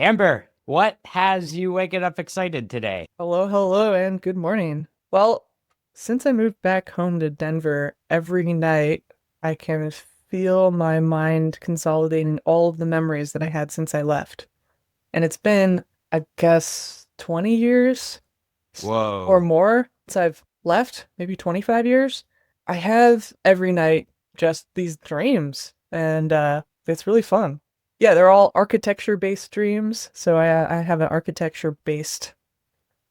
Amber, what has you waking up excited today? Hello, and good morning. Well, since I moved back home to Denver, every night I can feel my mind consolidating all of the memories that I had since I left. And it's been, I guess, 20 years or Whoa. more since I've left, maybe 25 years. I have every night just these dreams, and it's really fun. Yeah, they're all architecture-based dreams, so I have an architecture-based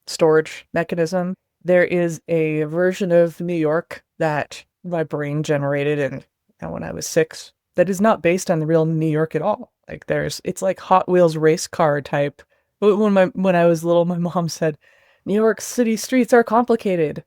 storage mechanism. There is a version of New York that my brain generated when I was 6 that is not based on the real New York at all. It's like Hot Wheels race car type. When I was little, my mom said, New York City streets are complicated.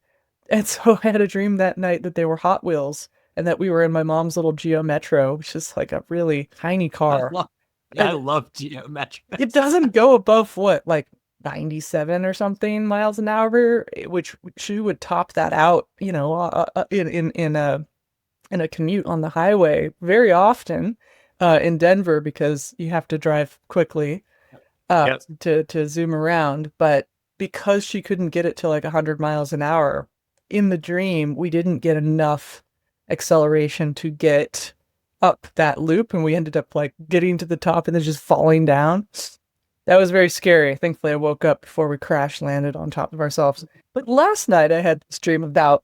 And so I had a dream that night that they were Hot Wheels and that we were in my mom's little Geo Metro, which is like a really tiny I car. love I And love geometric. it doesn't go above what, like 97 or something miles an hour, which you would top that out, in a commute on the highway very often in Denver because you have to drive quickly Yep. to zoom around. But because she couldn't get it to like 100 miles an hour, in the dream, we didn't get enough acceleration to get up that loop, and we ended up like getting to the top and then just falling down. That was very scary. Thankfully, I woke up before we crash landed on top of ourselves. But last night, I had this dream about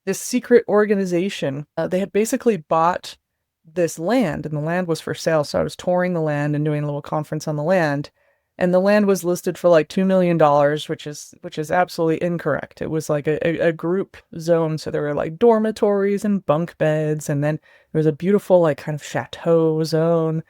this secret organization. They had basically bought this land, and the land was for sale. So I was touring the land and doing a little conference on the land. And the land was listed for like $2 million, which is absolutely incorrect. It was like a group zone, so there were like dormitories and bunk beds, and then there was a beautiful like kind of chateau zone,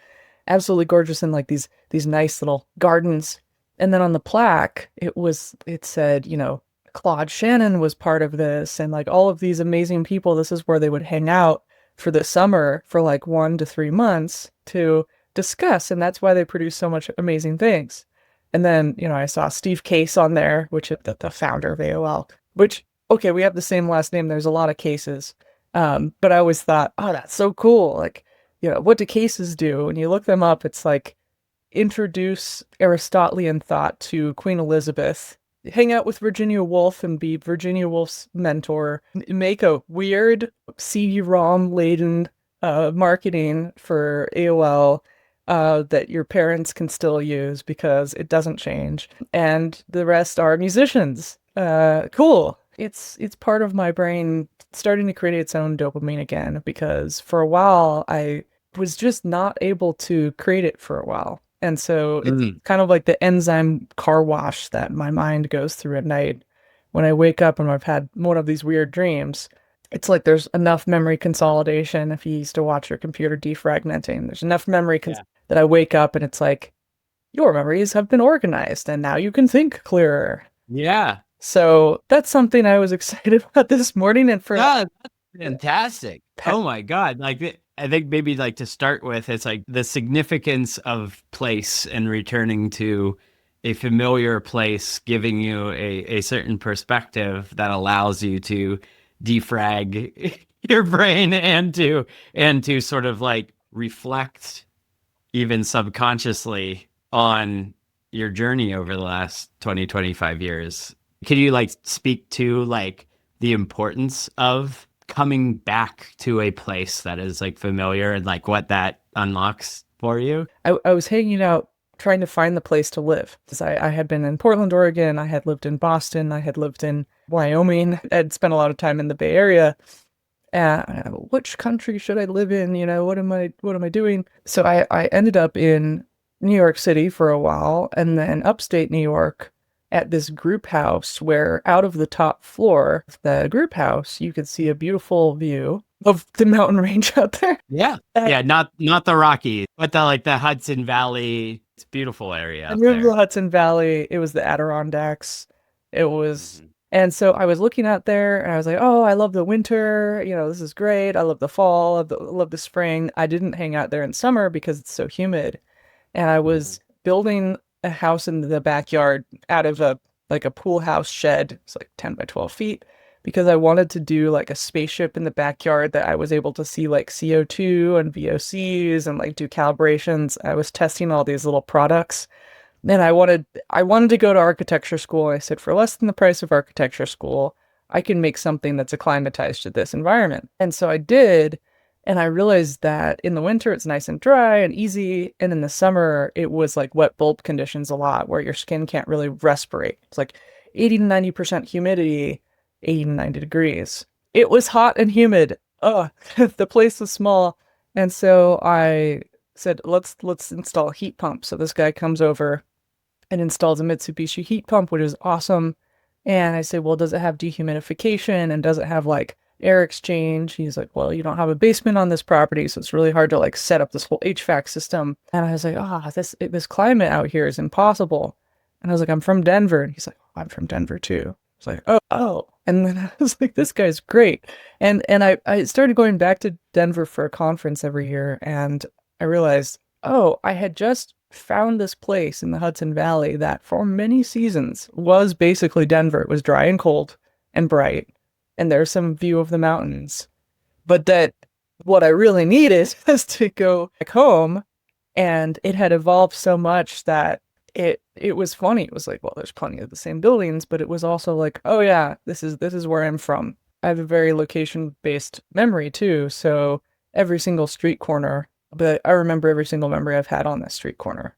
absolutely gorgeous, and like these nice little gardens. And then on the plaque, it said, Claude Shannon was part of this, and like all of these amazing people. This is where they would hang out for the summer for like 1 to 3 months to discuss, and that's why they produce so much amazing things. And then, I saw Steve Case on there, which is the founder of AOL, which, okay, we have the same last name. There's a lot of cases. But I always thought, oh, that's so cool. Like, what do cases do? And you look them up, it's like introduce Aristotelian thought to Queen Elizabeth, hang out with Virginia Woolf and be Virginia Woolf's mentor, make a weird CD-ROM laden marketing for AOL that your parents can still use because it doesn't change. And the rest are musicians. Cool. It's part of my brain starting to create its own dopamine again, because for a while I was just not able to create it for a while. And so it's Mm. kind of like the enzyme car wash that my mind goes through at night when I wake up and I've had one of these weird dreams. It's like there's enough memory consolidation. If you used to watch your computer defragmenting, there's enough Yeah. that I wake up and it's like your memories have been organized and now you can think clearer. Yeah. So that's something I was excited about this morning. And for Yeah, that's fantastic. Oh my God. I think maybe like to start with, it's like the significance of place and returning to a familiar place, giving you a certain perspective that allows you to defrag your brain and to sort of like reflect even subconsciously on your journey over the last 20, 25 years. Can you like speak to like the importance of coming back to a place that is like familiar and like what that unlocks for you? I was hanging out trying to find the place to live because I had been in Portland, Oregon. I had lived in Boston. I had lived in Wyoming. I'd spent a lot of time in the Bay Area. Which country should I live in? What am I doing? So I ended up in New York City for a while, and then upstate New York at this group house where out of the top floor of the group house, you could see a beautiful view of the mountain range out there. Yeah. Uh, Yeah, not the Rockies, but the like the Hudson Valley. It's a beautiful area I out remember the there. Hudson Valley. It was the Adirondacks. It was, Mhm. and so I was looking out there and I was like, oh, I love the winter. This is great. I love the fall. I love the spring. I didn't hang out there in summer because it's so humid. And I Mhm. was building a house in the backyard out of a pool house shed. It's like 10 by 12 feet because I wanted to do like a spaceship in the backyard that I was able to see like CO2 and VOCs and like do calibrations. I was testing all these little products And I wanted to go to architecture school. I said, for less than the price of architecture school, I can make something that's acclimatized to this environment. And so I did. And I realized that in the winter, it's nice and dry and easy. And in the summer, it was like wet bulb conditions a lot where your skin can't really respirate. It's like 80 to 90% humidity, 80 to 90 degrees. It was hot and humid. Oh, the place was small. And so I said, let's install a heat pump. So this guy comes over and installs a Mitsubishi heat pump, which is awesome. And I say, well, does it have dehumidification and does it have like air exchange? He's like, well, you don't have a basement on this property, so it's really hard to like set up this whole HVAC system. And I was like, this climate out here is impossible. And I was like, I'm from Denver. And he's like, I'm from Denver too. I was like, oh. And then I was like, this guy's great. And I started going back to Denver for a conference every year. And I realized, oh, I had just found this place in the Hudson Valley that for many seasons was basically Denver. It was dry and cold and bright, and there's some view of the mountains. But that what I really needed was to go back home, and it had evolved so much that it was funny. It was like, well, there's plenty of the same buildings, but it was also like, oh yeah, this is where I'm from. I have a very location-based memory too, so every single street corner, but I remember every single memory I've had on that street corner.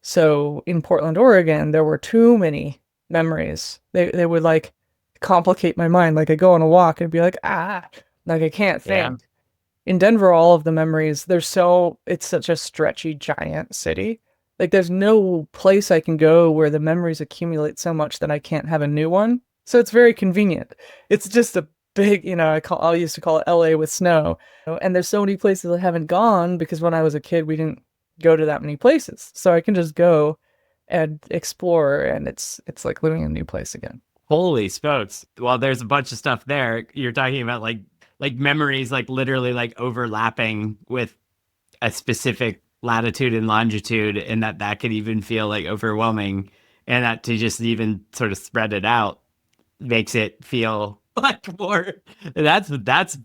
So in Portland, Oregon, there were too many memories. They would like complicate my mind. Like I go on a walk and be like, like I can't think. Yeah. In Denver, all of the memories, it's such a stretchy, giant city. Like there's no place I can go where the memories accumulate so much that I can't have a new one. So it's very convenient. It's just a big, I used to call it LA with snow. And there's so many places I haven't gone because when I was a kid, we didn't go to that many places. So I can just go and explore, and it's like living in a new place again. Holy smokes. Well, there's a bunch of stuff there. You're talking about like memories like literally like overlapping with a specific latitude and longitude, and that could even feel like overwhelming, and that to just even sort of spread it out makes it feel like more. That's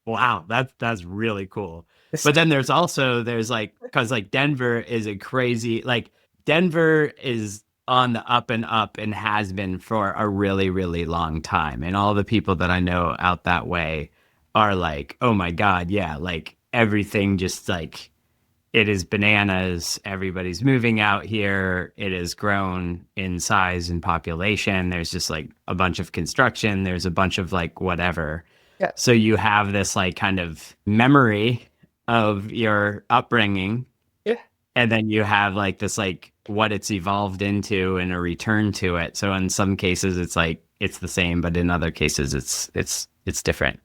wow, that's really cool. But then there's like, because like Denver is a crazy, like Denver is on the up and up and has been for a really, really long time. And all the people that I know out that way are like, oh my God, yeah, like everything just like it is bananas. Everybody's moving out here. It has grown in size and population. There's just like a bunch of construction. There's a bunch of like whatever. Yeah. So you have this like kind of memory of your upbringing. Yeah. And then you have like this like what it's evolved into and a return to it. So in some cases it's like it's the same, but in other cases it's different.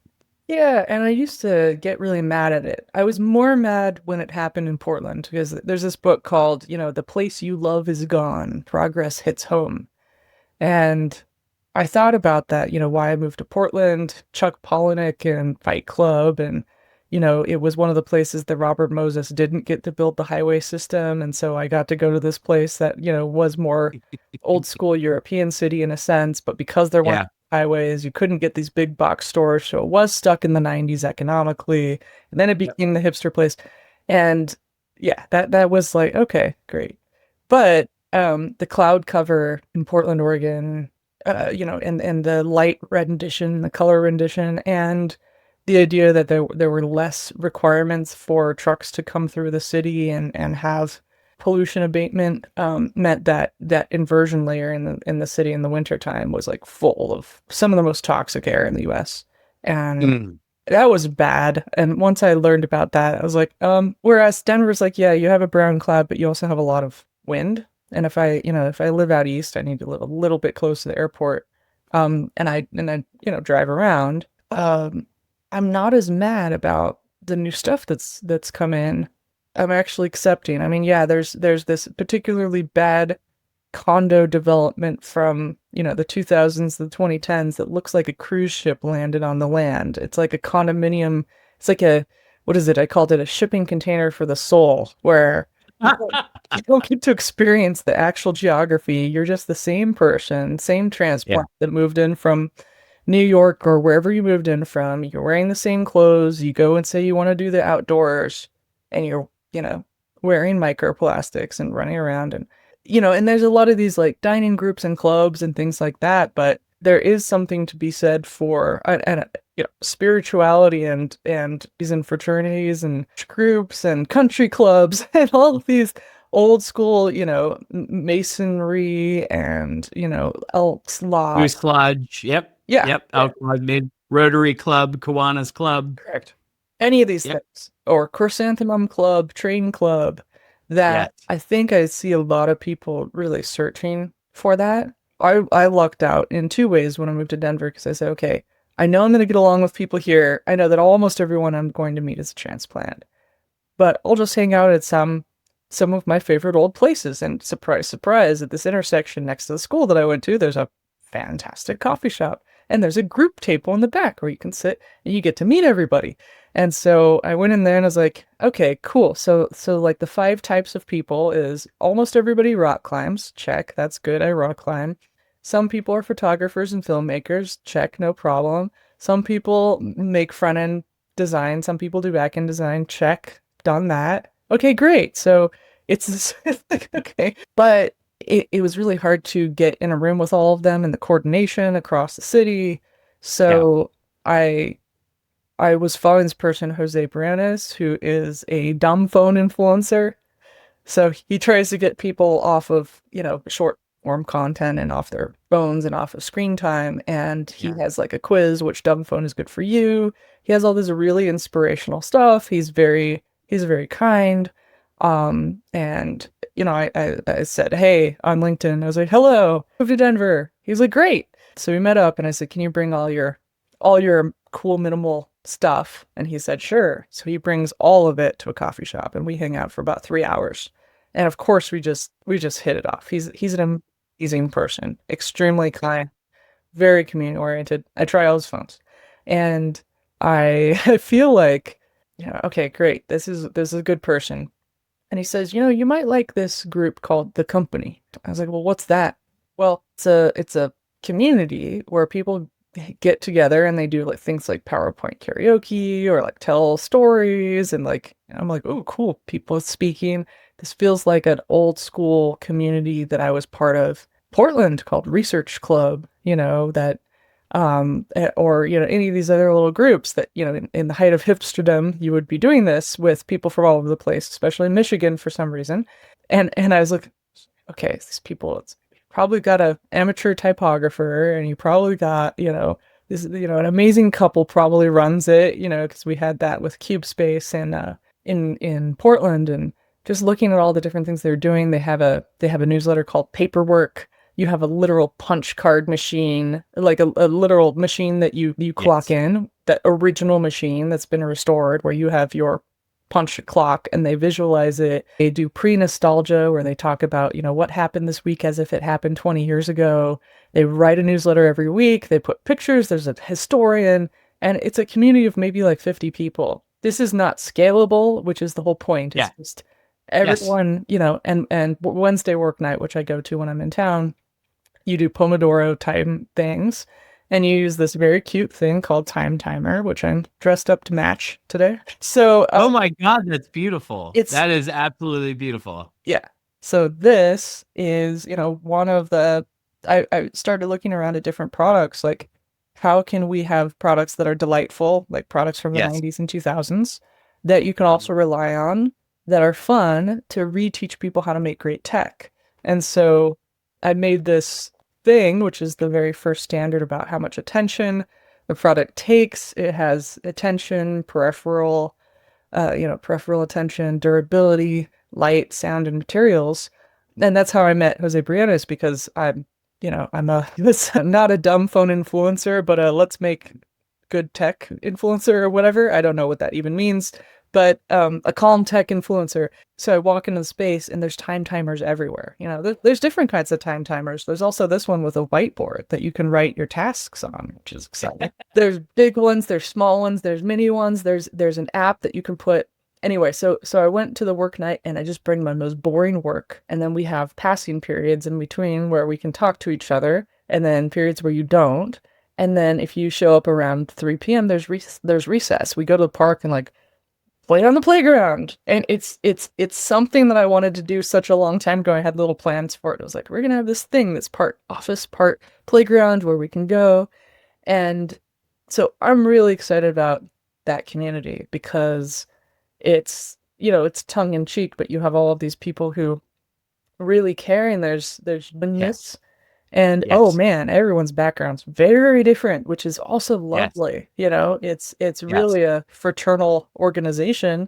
Yeah, and I used to get really mad at it. I was more mad when it happened in Portland because there's this book called, The Place You Love Is Gone, Progress Hits Home. And I thought about that, why I moved to Portland, Chuck Palahniuk and Fight Club, and it was one of the places that Robert Moses didn't get to build the highway system, and so I got to go to this place that, was more old school European city in a sense, but because there weren't Yeah. highways, you couldn't get these big box stores, so it was stuck in the 90s economically, and then it Yep. became the hipster place. And yeah, that was like, okay, great. But the cloud cover in Portland, Oregon, and the light rendition, the color rendition, and the idea that there were less requirements for trucks to come through the city and have pollution abatement meant that inversion layer in the city in the wintertime was like full of some of the most toxic air in the US. And Mm. that was bad. And once I learned about that, I was like, whereas Denver's like, yeah, you have a brown cloud, but you also have a lot of wind. And if I live out east, I need to live a little bit close to the airport. And I drive around. I'm not as mad about the new stuff that's come in. I'm actually accepting. I mean, yeah, there's this particularly bad condo development from, the 2000s, the 2010s that looks like a cruise ship landed on the land. It's like a condominium. It's like what is it? I called it a shipping container for the soul, where you don't get to experience the actual geography. You're just the same person, same Yeah. transplant that moved in from New York or wherever you moved in from. You're wearing the same clothes. You go and say you want to do the outdoors, and you're, wearing microplastics and running around. And and there's a lot of these like dining groups and clubs and things like that, but there is something to be said for spirituality and these and fraternities and groups and country clubs and all of these old school, masonry and, Elks Lodge. Goose Lodge. Yep. Yeah. Yep. Alcohol made Rotary Club, Kiwanis Club. Correct. Any of these Yep. things, or Chrysanthemum Club, Train Club, that Yes. I think I see a lot of people really searching for that. I lucked out in two ways when I moved to Denver because I said, okay, I know I'm going to get along with people here. I know that almost everyone I'm going to meet is a transplant, but I'll just hang out at some of my favorite old places. And surprise, surprise, at this intersection next to the school that I went to, there's a fantastic coffee shop. And there's a group table in the back where you can sit and you get to meet everybody. And so I went in there and I was like, okay, cool. So like the 5 types of people is almost everybody rock climbs. Check. That's good. I rock climb. Some people are photographers and filmmakers. Check. No problem. Some people make front end design. Some people do back end design. Check. Done that. Okay, great. So it's like, okay. But it was really hard to get in a room with all of them and the coordination across the city. So I was following this person, Jose Brianes, who is a dumb phone influencer. So he tries to get people off of, short form content and off their phones and off of screen time. And he has like a quiz, which dumb phone is good for you. He has all this really inspirational stuff. He's very kind. And I said, hey, on LinkedIn, I was like, hello, moved to Denver. He was like, great. So we met up and I said, can you bring all your cool minimal stuff? And he said, sure. So he brings all of it to a coffee shop and we hang out for about 3 hours. And of course we just hit it off. He's an amazing person, extremely kind, very community oriented. I try all his phones. And I feel like, okay, great. This is a good person. And he says, you might like this group called The Company. I was like, well, what's that? Well, it's a community where people get together and they do like things like PowerPoint karaoke or like tell stories. And like, I'm like, oh, cool. People speaking. This feels like an old school community that I was part of. Portland called Research Club, that or any of these other little groups that in the height of hipsterdom you would be doing this with people from all over the place, especially in Michigan for some reason. And I was like, okay, these people, it's probably got an amateur typographer and you probably got this an amazing couple probably runs it, because we had that with CubeSpace and in Portland. And just looking at all the different things they're doing, they have a newsletter called Paperwork. You have a literal punch card machine, like a literal machine that you clock in, that original machine that's been restored, where you have your punch clock and they visualize it. They do pre-nostalgia where they talk about, what happened this week as if it happened 20 years ago. They write a newsletter every week. They put pictures. There's a historian, and it's a community of maybe like 50 people. This is not scalable, which is the whole point. It's just everyone, and Wednesday work night, which I go to when I'm in town. You do Pomodoro time things, and you use this very cute thing called Time Timer, which I'm dressed up to match today. So, oh my God, that's beautiful. That is absolutely beautiful. Yeah. So this is, one of the, I started looking around at different products, like how can we have products that are delightful, like products from the 90s and 2000s that you can also rely on, that are fun to reteach people how to make great tech. And so I made this thing, which is the very first standard about how much attention the product takes. It has attention, peripheral attention, durability, light, sound, and materials. And that's how I met Jose Brianes, because I'm not a dumb phone influencer, but a let's make good tech influencer or whatever. I don't know what that even means, but a calm tech influencer. So I walk into the space and there's time timers everywhere. There's different kinds of time timers. There's also this one with a whiteboard that you can write your tasks on, which is exciting. There's big ones, there's small ones, there's mini ones, there's an app that you can put. Anyway, so I went to the work night and I just bring my most boring work. And then we have passing periods in between where we can talk to each other, and then periods where you don't. And then if you show up around 3 p.m., there's recess. We go to the park and like play on the playground. And it's something that I wanted to do such a long time ago. I had little plans for it. I was like, we're gonna have this thing that's part office, part playground where we can go. And so I'm really excited about that community because it's, it's tongue in cheek, but you have all of these people who really care, and there's Yes. oneness. And oh Yes. man, everyone's background's very different, which is also Yes. lovely. It's Yes. really a fraternal organization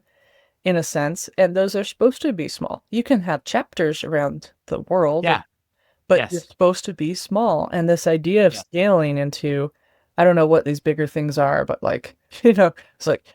in a sense, and those are supposed to be small. You can have chapters around the world, Yeah. but you're Yes. supposed to be small. And this idea of Yeah. scaling into, I don't know what these bigger things are, but like, it's like,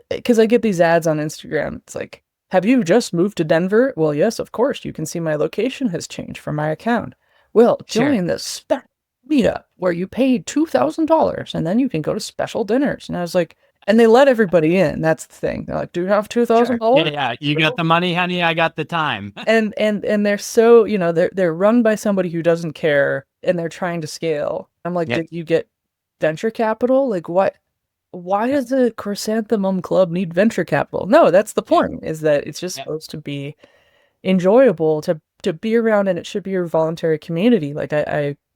because I get these ads on Instagram. It's like, have you just moved to Denver? Well, yes, of course. You can see my location has changed from my account. Well, Sure. join this special meetup where you paid $2,000 and then you can go to special dinners. And I was like, and they let everybody in. That's the thing. They're like, do you have two thousand Sure. Yeah. dollars? Yeah. You got the money, honey. I got the time. And they're so, they're run by somebody who doesn't care, and they're trying to scale. I'm like, Yep. did you get venture capital? Like, what? Why Yep. does the Chrysanthemum Club need venture capital? No, that's the Yep. point, is that it's just Yep. supposed to be enjoyable to be around, and it should be your voluntary community. Like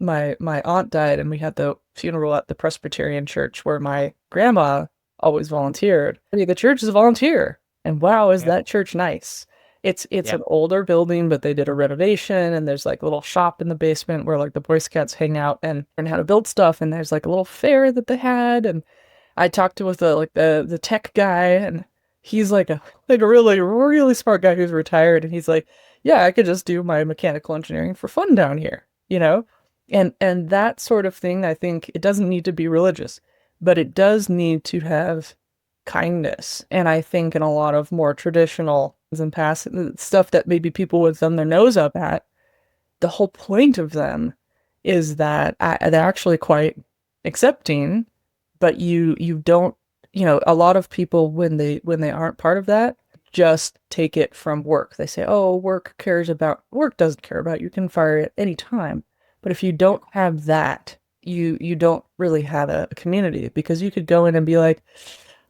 my aunt died, and we had the funeral at the Presbyterian church where my grandma always volunteered. I mean, the church is a volunteer, and wow, is Yep. that church nice. It's an Yep. older building, but they did a renovation, and there's like a little shop in the basement where like the Boy Scouts hang out and learn how to build stuff, and there's like a little fair that they had. And I talked to with the tech guy, and he's like a really really smart guy who's retired, and he's like, yeah, I could just do my mechanical engineering for fun down here, you know? And that sort of thing, I think it doesn't need to be religious, but it does need to have kindness. And I think in a lot of more traditional and past stuff that maybe people would thumb their nose up at, the whole point of them is that they're actually quite accepting, but you don't, a lot of people when they aren't part of that just take it from work. They say, "Oh, work doesn't care about you. You can fire it any time." But if you don't have that, you don't really have a community, because you could go in and be like,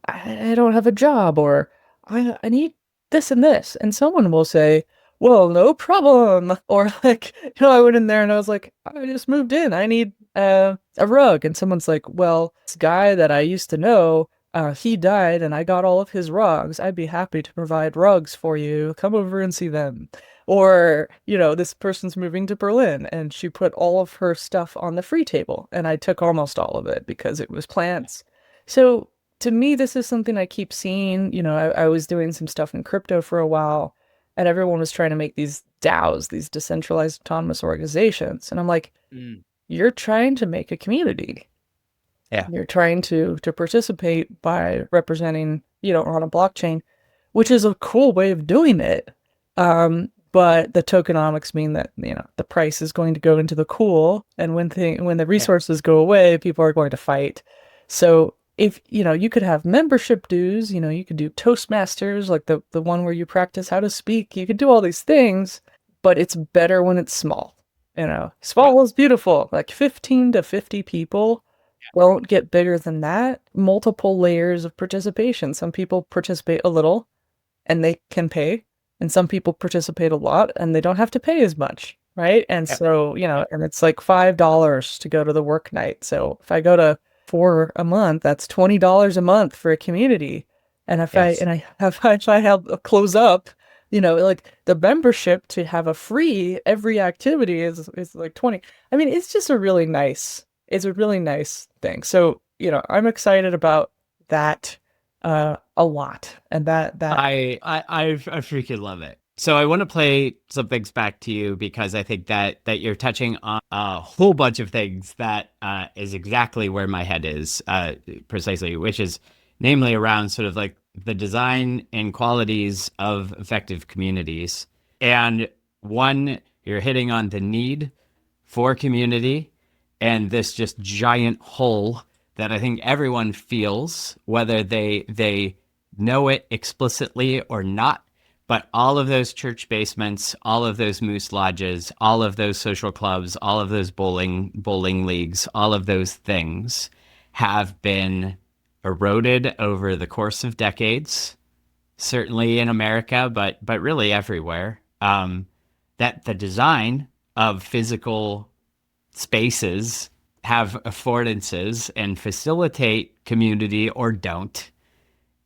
I don't have a job, or I need this and this. And someone will say, well, no problem. Or like, I went in there and I was like, I just moved in. I need a rug. And someone's like, well, this guy that I used to know, he died and I got all of his rugs. I'd be happy to provide rugs for you. Come over and see them. Or, this person's moving to Berlin and she put all of her stuff on the free table and I took almost all of it because it was plants. So to me, this is something I keep seeing. I was doing some stuff in crypto for a while, and everyone was trying to make these DAOs, these decentralized autonomous organizations. And I'm like, Mm. you're trying to make a community. Yeah. You're trying to participate by representing, on a blockchain, which is a cool way of doing it. But the tokenomics mean that, the price is going to go into the cool, and when the Yeah. resources go away, people are going to fight. So if, you could have membership dues, you could do Toastmasters, like the one where you practice how to speak. You could do all these things, but it's better when it's small. Yep. Small is beautiful. Like 15 to 50 people won't get bigger than that. Multiple layers of participation. Some people participate a little and they can pay, and some people participate a lot and they don't have to pay as much, right? And Yep. so, Yep. and it's like $5 to go to the work night. So if I go to 4 a month, that's $20 a month for a community. And Yes. if I have a close up, like the membership to have a free every activity is like 20. I mean, it's a really nice thing. So, I'm excited about that a lot. And that I freaking love it. So I want to play some things back to you because I think that you're touching on a whole bunch of things that is exactly where my head is precisely, which is namely around sort of like the design and qualities of effective communities. And one, you're hitting on the need for community and this just giant hole that I think everyone feels, whether they know it explicitly or not. But all of those church basements, all of those moose lodges, all of those social clubs, all of those bowling leagues, all of those things have been eroded over the course of decades. certainly in America, but really everywhere. That the design of physical spaces have affordances and facilitate community or don't.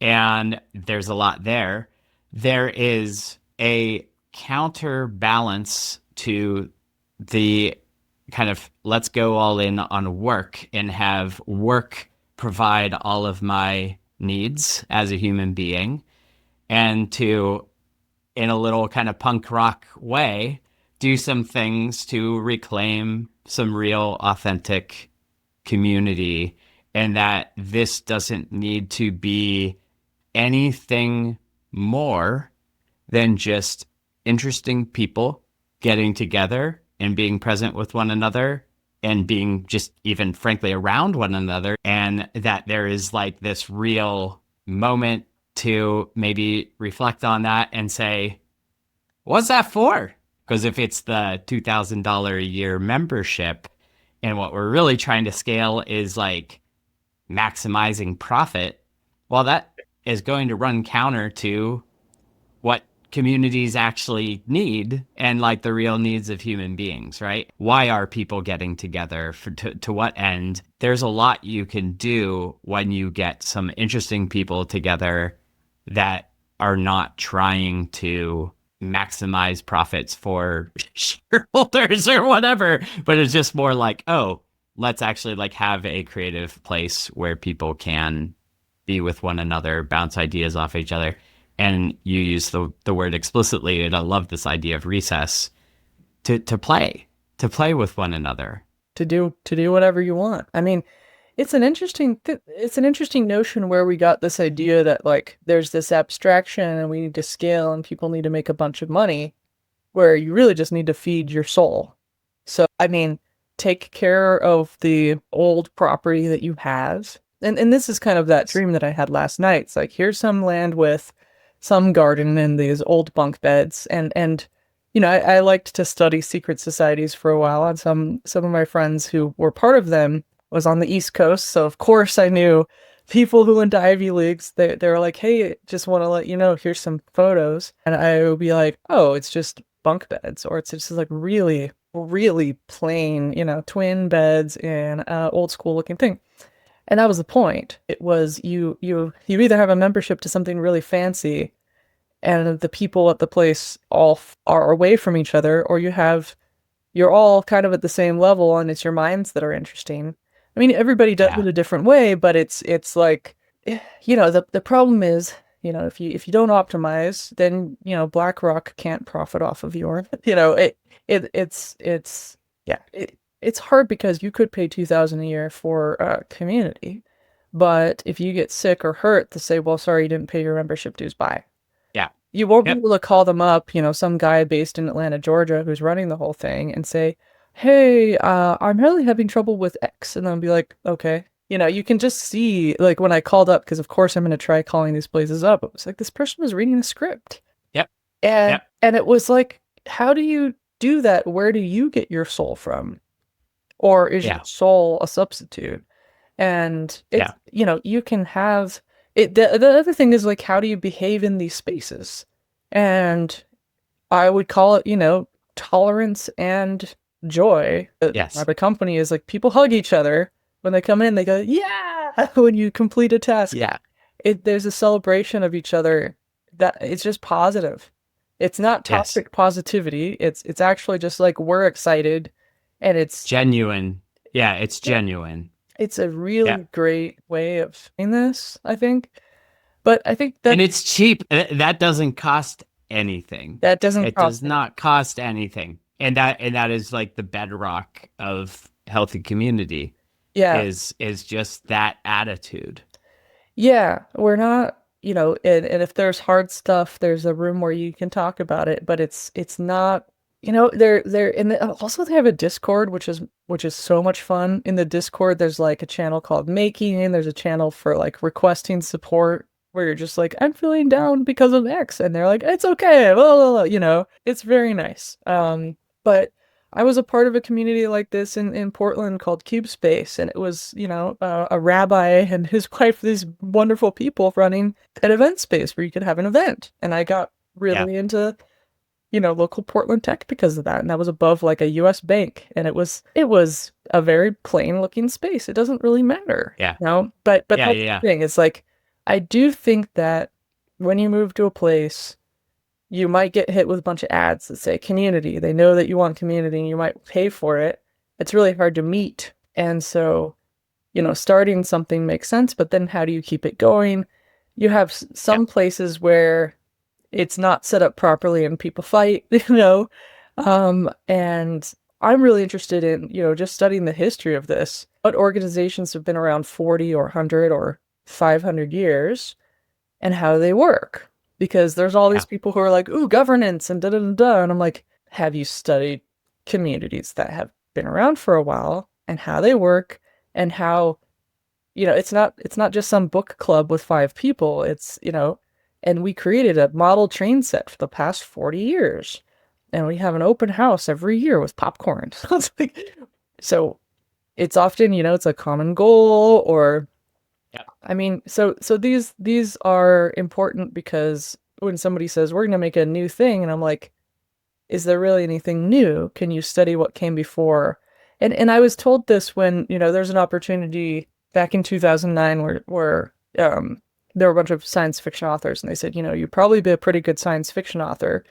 And there's a lot there. There is a counterbalance to the kind of let's go all in on work and have work provide all of my needs as a human being, and to, in a little kind of punk rock way, do some things to reclaim some real authentic community, and that this doesn't need to be anything more than just interesting people getting together and being present with one another and being just even frankly around one another. And that there is like this real moment to maybe reflect on that and say, what's that for? Because if it's the $2,000 a year membership and what we're really trying to scale is like maximizing profit, well, that is going to run counter to what communities actually need and like the real needs of human beings, right? Why are people getting together? To what end? There's a lot you can do when you get some interesting people together that are not trying to maximize profits for shareholders or whatever, but it's just more like, oh, let's actually like have a creative place where people can be with one another, bounce ideas off each other. And you use the word explicitly, and I love this idea of recess, to play with one another, to do whatever you want. I mean, it's an interesting notion where we got this idea that like there's this abstraction and we need to scale and people need to make a bunch of money, where you really just need to feed your soul. So I mean, take care of the old property that you have. And this is kind of that dream that I had last night. It's like, here's some land with some garden and these old bunk beds. And you know, I liked to study secret societies for a while, and some of my friends who were part of them was on the East Coast. So of course I knew people who went to Ivy Leagues. They were like, hey, just want to let you know, here's some photos. And I would be like, oh, it's just bunk beds, or it's just like really, really plain, you know, twin beds in old school looking thing. And that was the point. It was you either have a membership to something really fancy and the people at the place all are away from each other, or you're all kind of at the same level and it's your minds that are interesting. I mean, everybody does it a different way, but it's like, you know, the problem is, you know, if you don't optimize, then, you know, BlackRock can't profit off of your, you know, it's hard because you could pay $2,000 a year for a community, but if you get sick or hurt, to say, well, sorry, you didn't pay your membership dues, bye. Yeah. You won't be able to call them up, you know, some guy based in Atlanta, Georgia, who's running the whole thing and say, hey, I'm really having trouble with X. And then be like, okay. You know, you can just see, like, when I called up, because of course I'm going to try calling these places up. It was like, this person was reading a script. Yep. And it was like, how do you do that? Where do you get your soul from? Or is your soul a substitute? And it's, you know, you can have it. The other thing is like, how do you behave in these spaces? And I would call it, you know, tolerance and joy. The company is like, people hug each other when they come in. They go, yeah, when you complete a task. Yeah. There's a celebration of each other that it's just positive. It's not toxic positivity. It's actually just like, we're excited. And it's genuine. Yeah, it's genuine. It's a really great way of doing this, I think. But I think that... And it's cheap. That doesn't cost anything. It does not cost anything. And that is like the bedrock of healthy community. Yeah. Is just that attitude. Yeah. We're not, you know, and if there's hard stuff, there's a room where you can talk about it, but it's not... You know, also they have a Discord, which is so much fun. In the Discord, there's like a channel called Making, and there's a channel for like requesting support, where you're just like, I'm feeling down because of X, and they're like, it's okay, blah, blah, blah. You know, it's very nice. But I was a part of a community like this in Portland called Cube Space, and it was, a rabbi and his wife, these wonderful people running an event space where you could have an event. And I got Yeah. really into, local Portland tech because of that. And that was above like a US bank. And it was a very plain looking space. It doesn't really matter, Yeah. But Yeah. that's Yeah. the thing. It's like, I do think that when you move to a place, you might get hit with a bunch of ads that say community. They know that you want community and you might pay for it. It's really hard to meet. And so, starting something makes sense, but then how do you keep it going? You have Yeah. some places where it's not set up properly and people fight, you know? And I'm really interested in, just studying the history of this. What organizations have been around 40 or 100 or 500 years and how they work? Because there's all Yeah. these people who are like, ooh, governance and da da da da. And I'm like, have you studied communities that have been around for a while and how they work and how, it's not just some book club with 5 people. And we created a model train set for the past 40 years. And we have an open house every year with popcorn. So it's often, it's a common goal or Yeah. I mean, so these are important because when somebody says we're going to make a new thing, and I'm like, is there really anything new? Can you study what came before? And I was told this when, there's an opportunity back in 2009 where there were a bunch of science fiction authors, and they said, you'd probably be a pretty good science fiction author.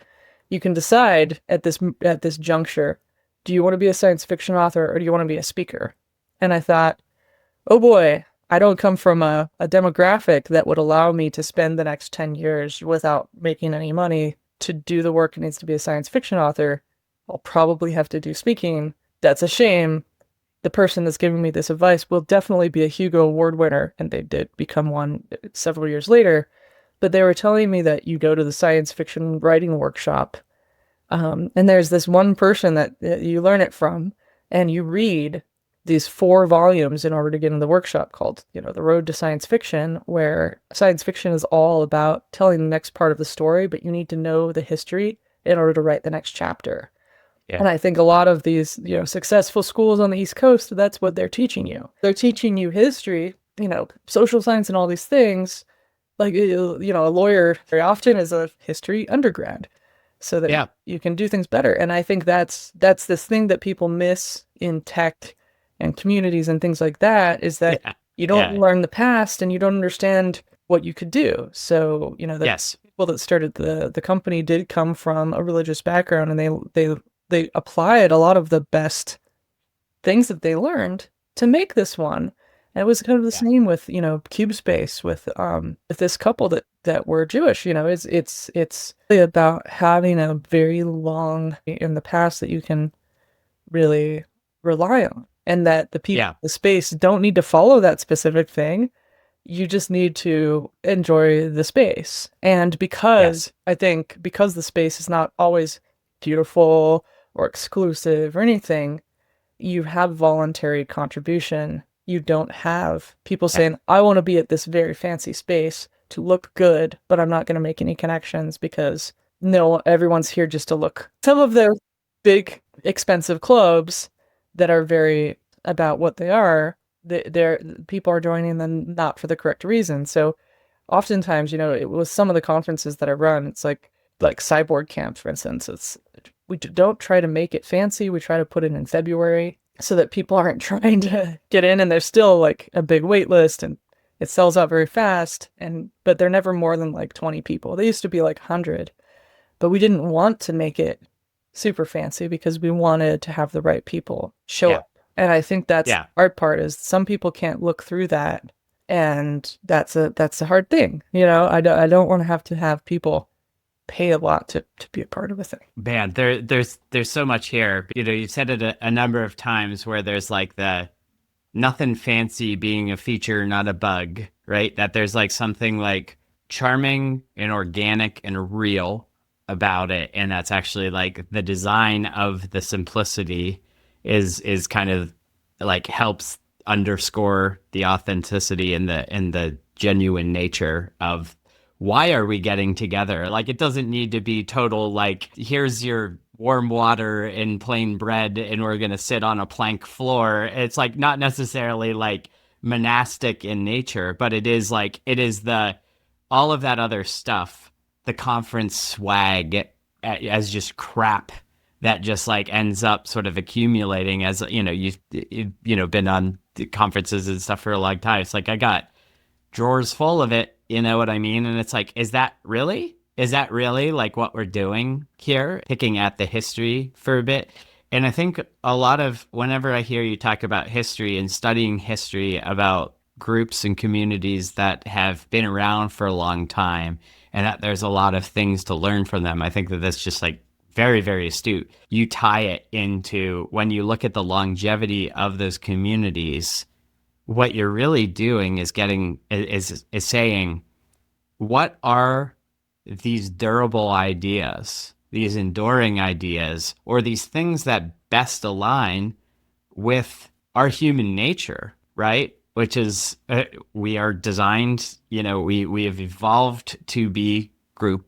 You can decide at this juncture, do you want to be a science fiction author or do you want to be a speaker? And I thought, oh boy, I don't come from a demographic that would allow me to spend the next 10 years without making any money to do the work it needs to be a science fiction author. I'll probably have to do speaking. That's a shame. The person that's giving me this advice will definitely be a Hugo Award winner, and they did become one several years later. But they were telling me that you go to the science fiction writing workshop, and there's this one person that you learn it from, and you read these 4 volumes in order to get in the workshop called, The Road to Science Fiction, where science fiction is all about telling the next part of the story, but you need to know the history in order to write the next chapter. Yeah. And I think a lot of these, successful schools on the East Coast, that's what they're teaching you. They're teaching you history, social science and all these things. Like, a lawyer very often is a history undergrad so that Yeah. you can do things better. And I think that's this thing that people miss in tech and communities and things like that is that Yeah. you don't Yeah. learn the past and you don't understand what you could do. So, the Yes. people that started the company did come from a religious background, and they applied a lot of the best things that they learned to make this one. And it was kind of the Yeah. same with, Cube Space with this couple that were Jewish. It's really about having a very long in the past that you can really rely on, and that the people Yeah. in the space don't need to follow that specific thing. You just need to enjoy the space. And Yes. I think because the space is not always beautiful or exclusive or anything, you have voluntary contribution. You don't have people Yeah. saying, I want to be at this very fancy space to look good, but I'm not going to make any connections because no, everyone's here just to look. Some of the big, expensive clubs that are very about what they are, they're people are joining them not for the correct reason. So oftentimes, it was some of the conferences that I run, it's like Cyborg Camp, for instance. We don't try to make it fancy. We try to put it in February so that people aren't trying to get in, and there's still like a big wait list, and it sells out very fast. But they're never more than like 20 people. They used to be like 100, but we didn't want to make it super fancy because we wanted to have the right people show Yeah. up. And I think that's Yeah. the hard part is some people can't look through that, and that's a hard thing. I don't want to have people pay a lot to be a part of a thing. Man, there's so much here. You've said it a number of times where there's like the nothing fancy being a feature, not a bug, right? That there's like something like charming and organic and real about it. And that's actually like the design of the simplicity is kind of like helps underscore the authenticity and the genuine nature of why are we getting together? Like, it doesn't need to be total, like, here's your warm water and plain bread and we're going to sit on a plank floor. It's like not necessarily like monastic in nature, but it is like, it is the, all of that other stuff, the conference swag as just crap that just like ends up sort of accumulating as, you know, you've been on conferences and stuff for a long time. It's like, I got drawers full of it, you know what I mean? And it's like, is that really? Is that really like what we're doing here? Picking at the history for a bit. And I think a lot of whenever I hear you talk about history and studying history about groups and communities that have been around for a long time and that there's a lot of things to learn from them, I think that that's just like very, very astute. You tie it into when you look at the longevity of those communities, what you're really doing is saying, what are these durable ideas, these enduring ideas, or these things that best align with our human nature, right? Which is we are designed, we have evolved to be group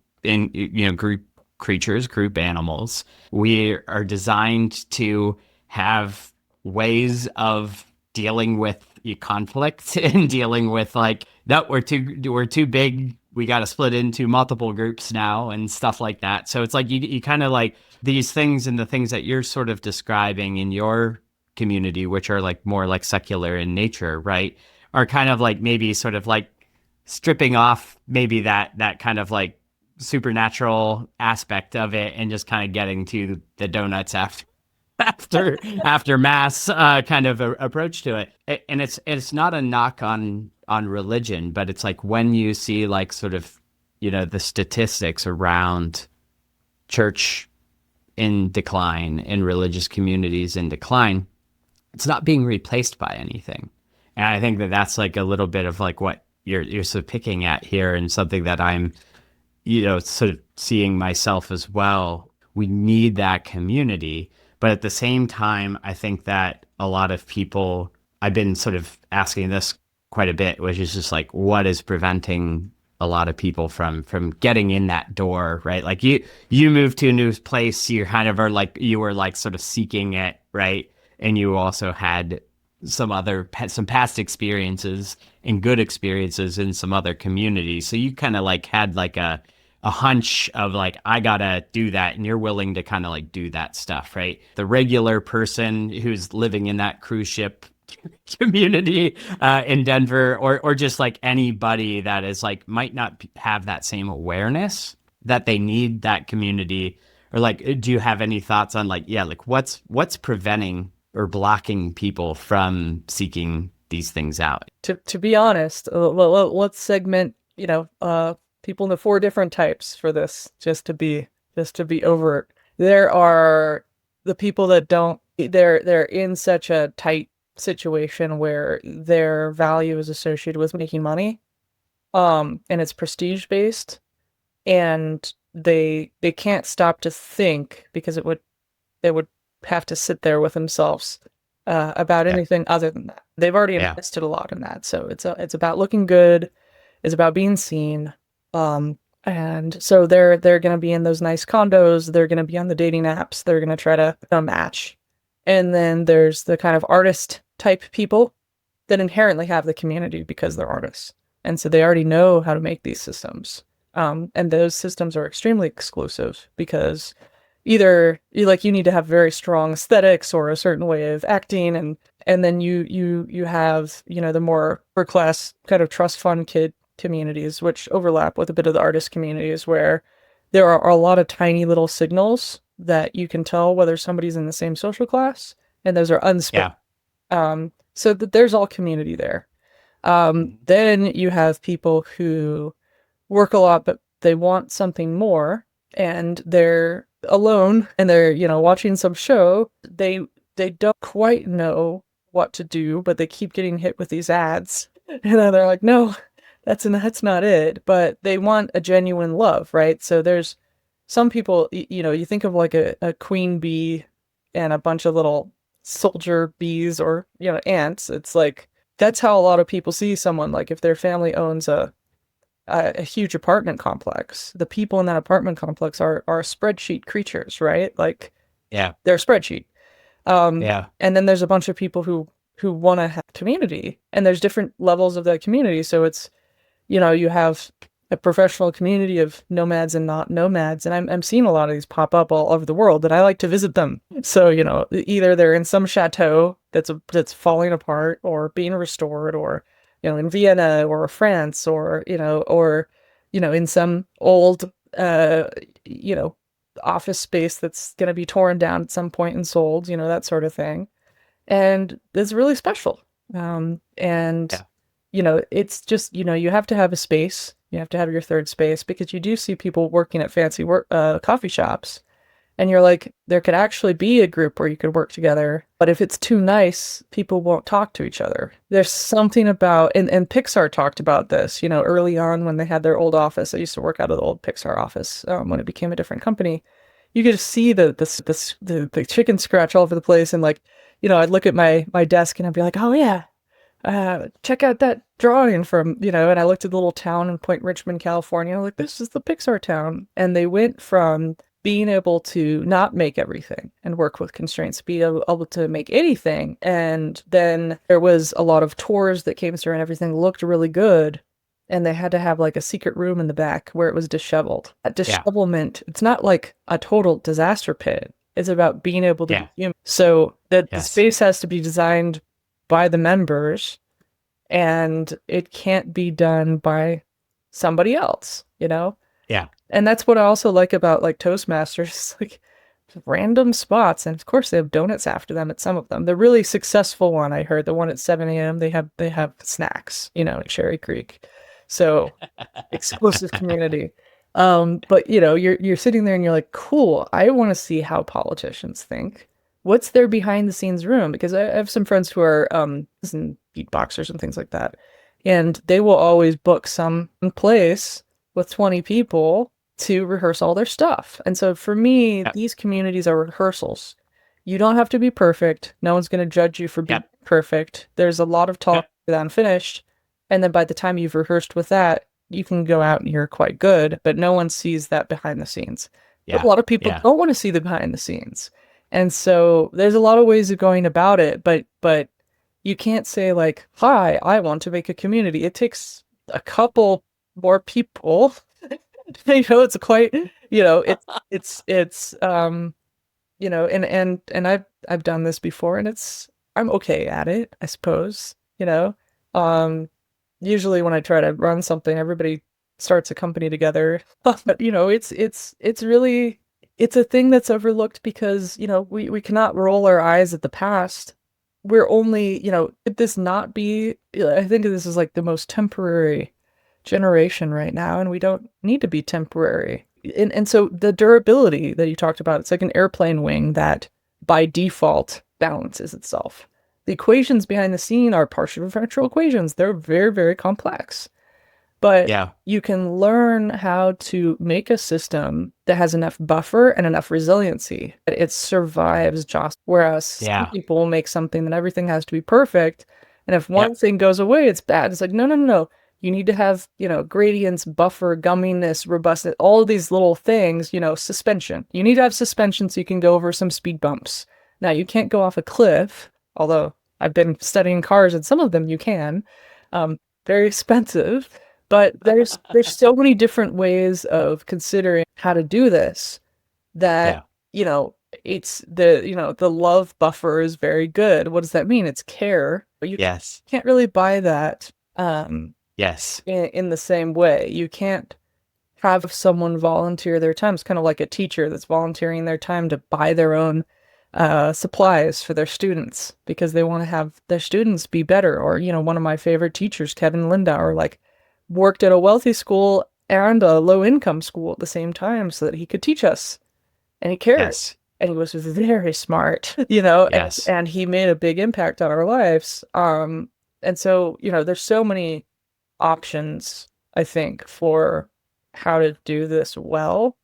creatures, group animals. We are designed to have ways of dealing with conflict and dealing with like, no, we're too big, we got to split into multiple groups now and stuff like that. So it's like you kind of like these things and the things that you're sort of describing in your community, which are like more like secular in nature, right, are kind of like maybe sort of like stripping off maybe that kind of like supernatural aspect of it and just kind of getting to the donuts after mass kind of approach to it. And it's not a knock on religion, but it's like when you see like sort of the statistics around church in decline and religious communities in decline, it's not being replaced by anything. And I think that that's like a little bit of like what you're sort of picking at here, and something that I'm sort of seeing myself as well. We need that community. But at the same time, I think that a lot of people, I've been sort of asking this quite a bit, which is just like, what is preventing a lot of people from getting in that door, right? Like you moved to a new place, you kind of are like, you were like sort of seeking it, right? And you also had some past experiences and good experiences in some other communities. So you kind of like had like a hunch of like, I gotta do that, and you're willing to kind of like do that stuff, right? The regular person who's living in that cruise ship community in Denver, or just like anybody that is like might not have that same awareness that they need that community, or like, do you have any thoughts on like, yeah, like what's preventing or blocking people from seeking these things out? To be honest, let's segment, people into 4 different types for this, just to be overt. There are the people that they're in such a tight situation where their value is associated with making money, and it's prestige based, and they can't stop to think, because they would have to sit there with themselves about anything other than that. They've already invested a lot in that, so it's about looking good, it's about being seen. And so they're going to be in those nice condos, they're going to be on the dating apps, they're going to try to match. And then there's the kind of artist type people that inherently have the community because they're artists. And so they already know how to make these systems. And those systems are extremely exclusive, because either you need to have very strong aesthetics or a certain way of acting, and then you have, the more upper class kind of trust fund kid communities, which overlap with a bit of the artist communities, where there are a lot of tiny little signals that you can tell whether somebody's in the same social class, and those are unspoken. So that there's all community there. Then you have people who work a lot, but they want something more, and they're alone, and they're, watching some show. They don't quite know what to do, but they keep getting hit with these ads, and then they're like, no, that's not it. But they want a genuine love, right? So there's some people, you think of like a queen bee and a bunch of little soldier bees, or, ants. It's like, that's how a lot of people see someone. Like if their family owns a a huge apartment complex. The people in that apartment complex are spreadsheet creatures, right? Like Yeah. they're a spreadsheet. Yeah. And then there's a bunch of people who want to have community, and there's different levels of that community. So it's, you have a professional community of nomads and not nomads, and I'm seeing a lot of these pop up all over the world, and I like to visit them. So either they're in some chateau that's falling apart or being restored, or in Vienna or France, or in some old office space that's going to be torn down at some point and sold, that sort of thing. And it's really special. And Yeah. it's just, you have to have a space. You have to have your third space, because you do see people working at fancy coffee shops, and you're like, there could actually be a group where you could work together. But if it's too nice, people won't talk to each other. There's something about, and Pixar talked about this, early on when they had their old office. I used to work out of the old Pixar office when it became a different company. You could just see the chicken scratch all over the place. And like, I'd look at my desk and I'd be like, oh yeah, check out that drawing from, and I looked at the little town in Point Richmond, California. Like, this is the Pixar town. And they went from being able to not make everything and work with constraints, be able to make anything. And then there was a lot of tours that came through and everything looked really good. And they had to have like a secret room in the back where it was disheveled. That dishevelment, it's not like a total disaster pit. It's about being able to be human. So that the space has to be designed by the members, and it can't be done by somebody else, Yeah. And that's what I also like about like Toastmasters, like random spots. And of course they have donuts after them at some of them. The really successful one, I heard, the one at 7 a.m., they have snacks, at Cherry Creek. So exclusive community. But you're sitting there and you're like, cool, I want to see how politicians think. What's their behind the scenes room? Because I have some friends who are beatboxers and things like that. And they will always book some place with 20 people to rehearse all their stuff. And so for me, these communities are rehearsals. You don't have to be perfect. No one's going to judge you for being perfect. There's a lot of talk that unfinished. And then by the time you've rehearsed with that, you can go out and you're quite good, but no one sees that behind the scenes. But a lot of people don't want to see the behind the scenes. And so there's a lot of ways of going about it, but you can't say like, hi, I want to make a community. It takes a couple more people. It's quite, and I've done this before, and I'm okay at it, I suppose, usually when I try to run something, everybody starts a company together, but it's really, it's a thing that's overlooked because, we cannot roll our eyes at the past. We're only, could this not be, I think this is like the most temporary generation right now, and we don't need to be temporary. And so the durability that you talked about, it's like an airplane wing that by default balances itself. The equations behind the scene are partial differential equations. They're very, very complex. But you can learn how to make a system that has enough buffer and enough resiliency that it survives just. Whereas some people will make something that everything has to be perfect. And if one thing goes away, it's bad. It's like, no. You need to have, gradients, buffer, gumminess, robustness, all of these little things, suspension. You need to have suspension so you can go over some speed bumps. Now, you can't go off a cliff, although I've been studying cars and some of them you can. Very expensive. But there's so many different ways of considering how to do this that, it's the love buffer is very good. What does that mean? It's care. But you can't really buy that. In the same way. You can't have someone volunteer their time. It's kind of like a teacher that's volunteering their time to buy their own supplies for their students because they want to have their students be better. Or, one of my favorite teachers, Kevin Lindauer, like worked at a wealthy school and a low income school at the same time so that he could teach us. And he cared. And he was very smart, and he made a big impact on our lives. And so, there's so many options, I think, for how to do this well,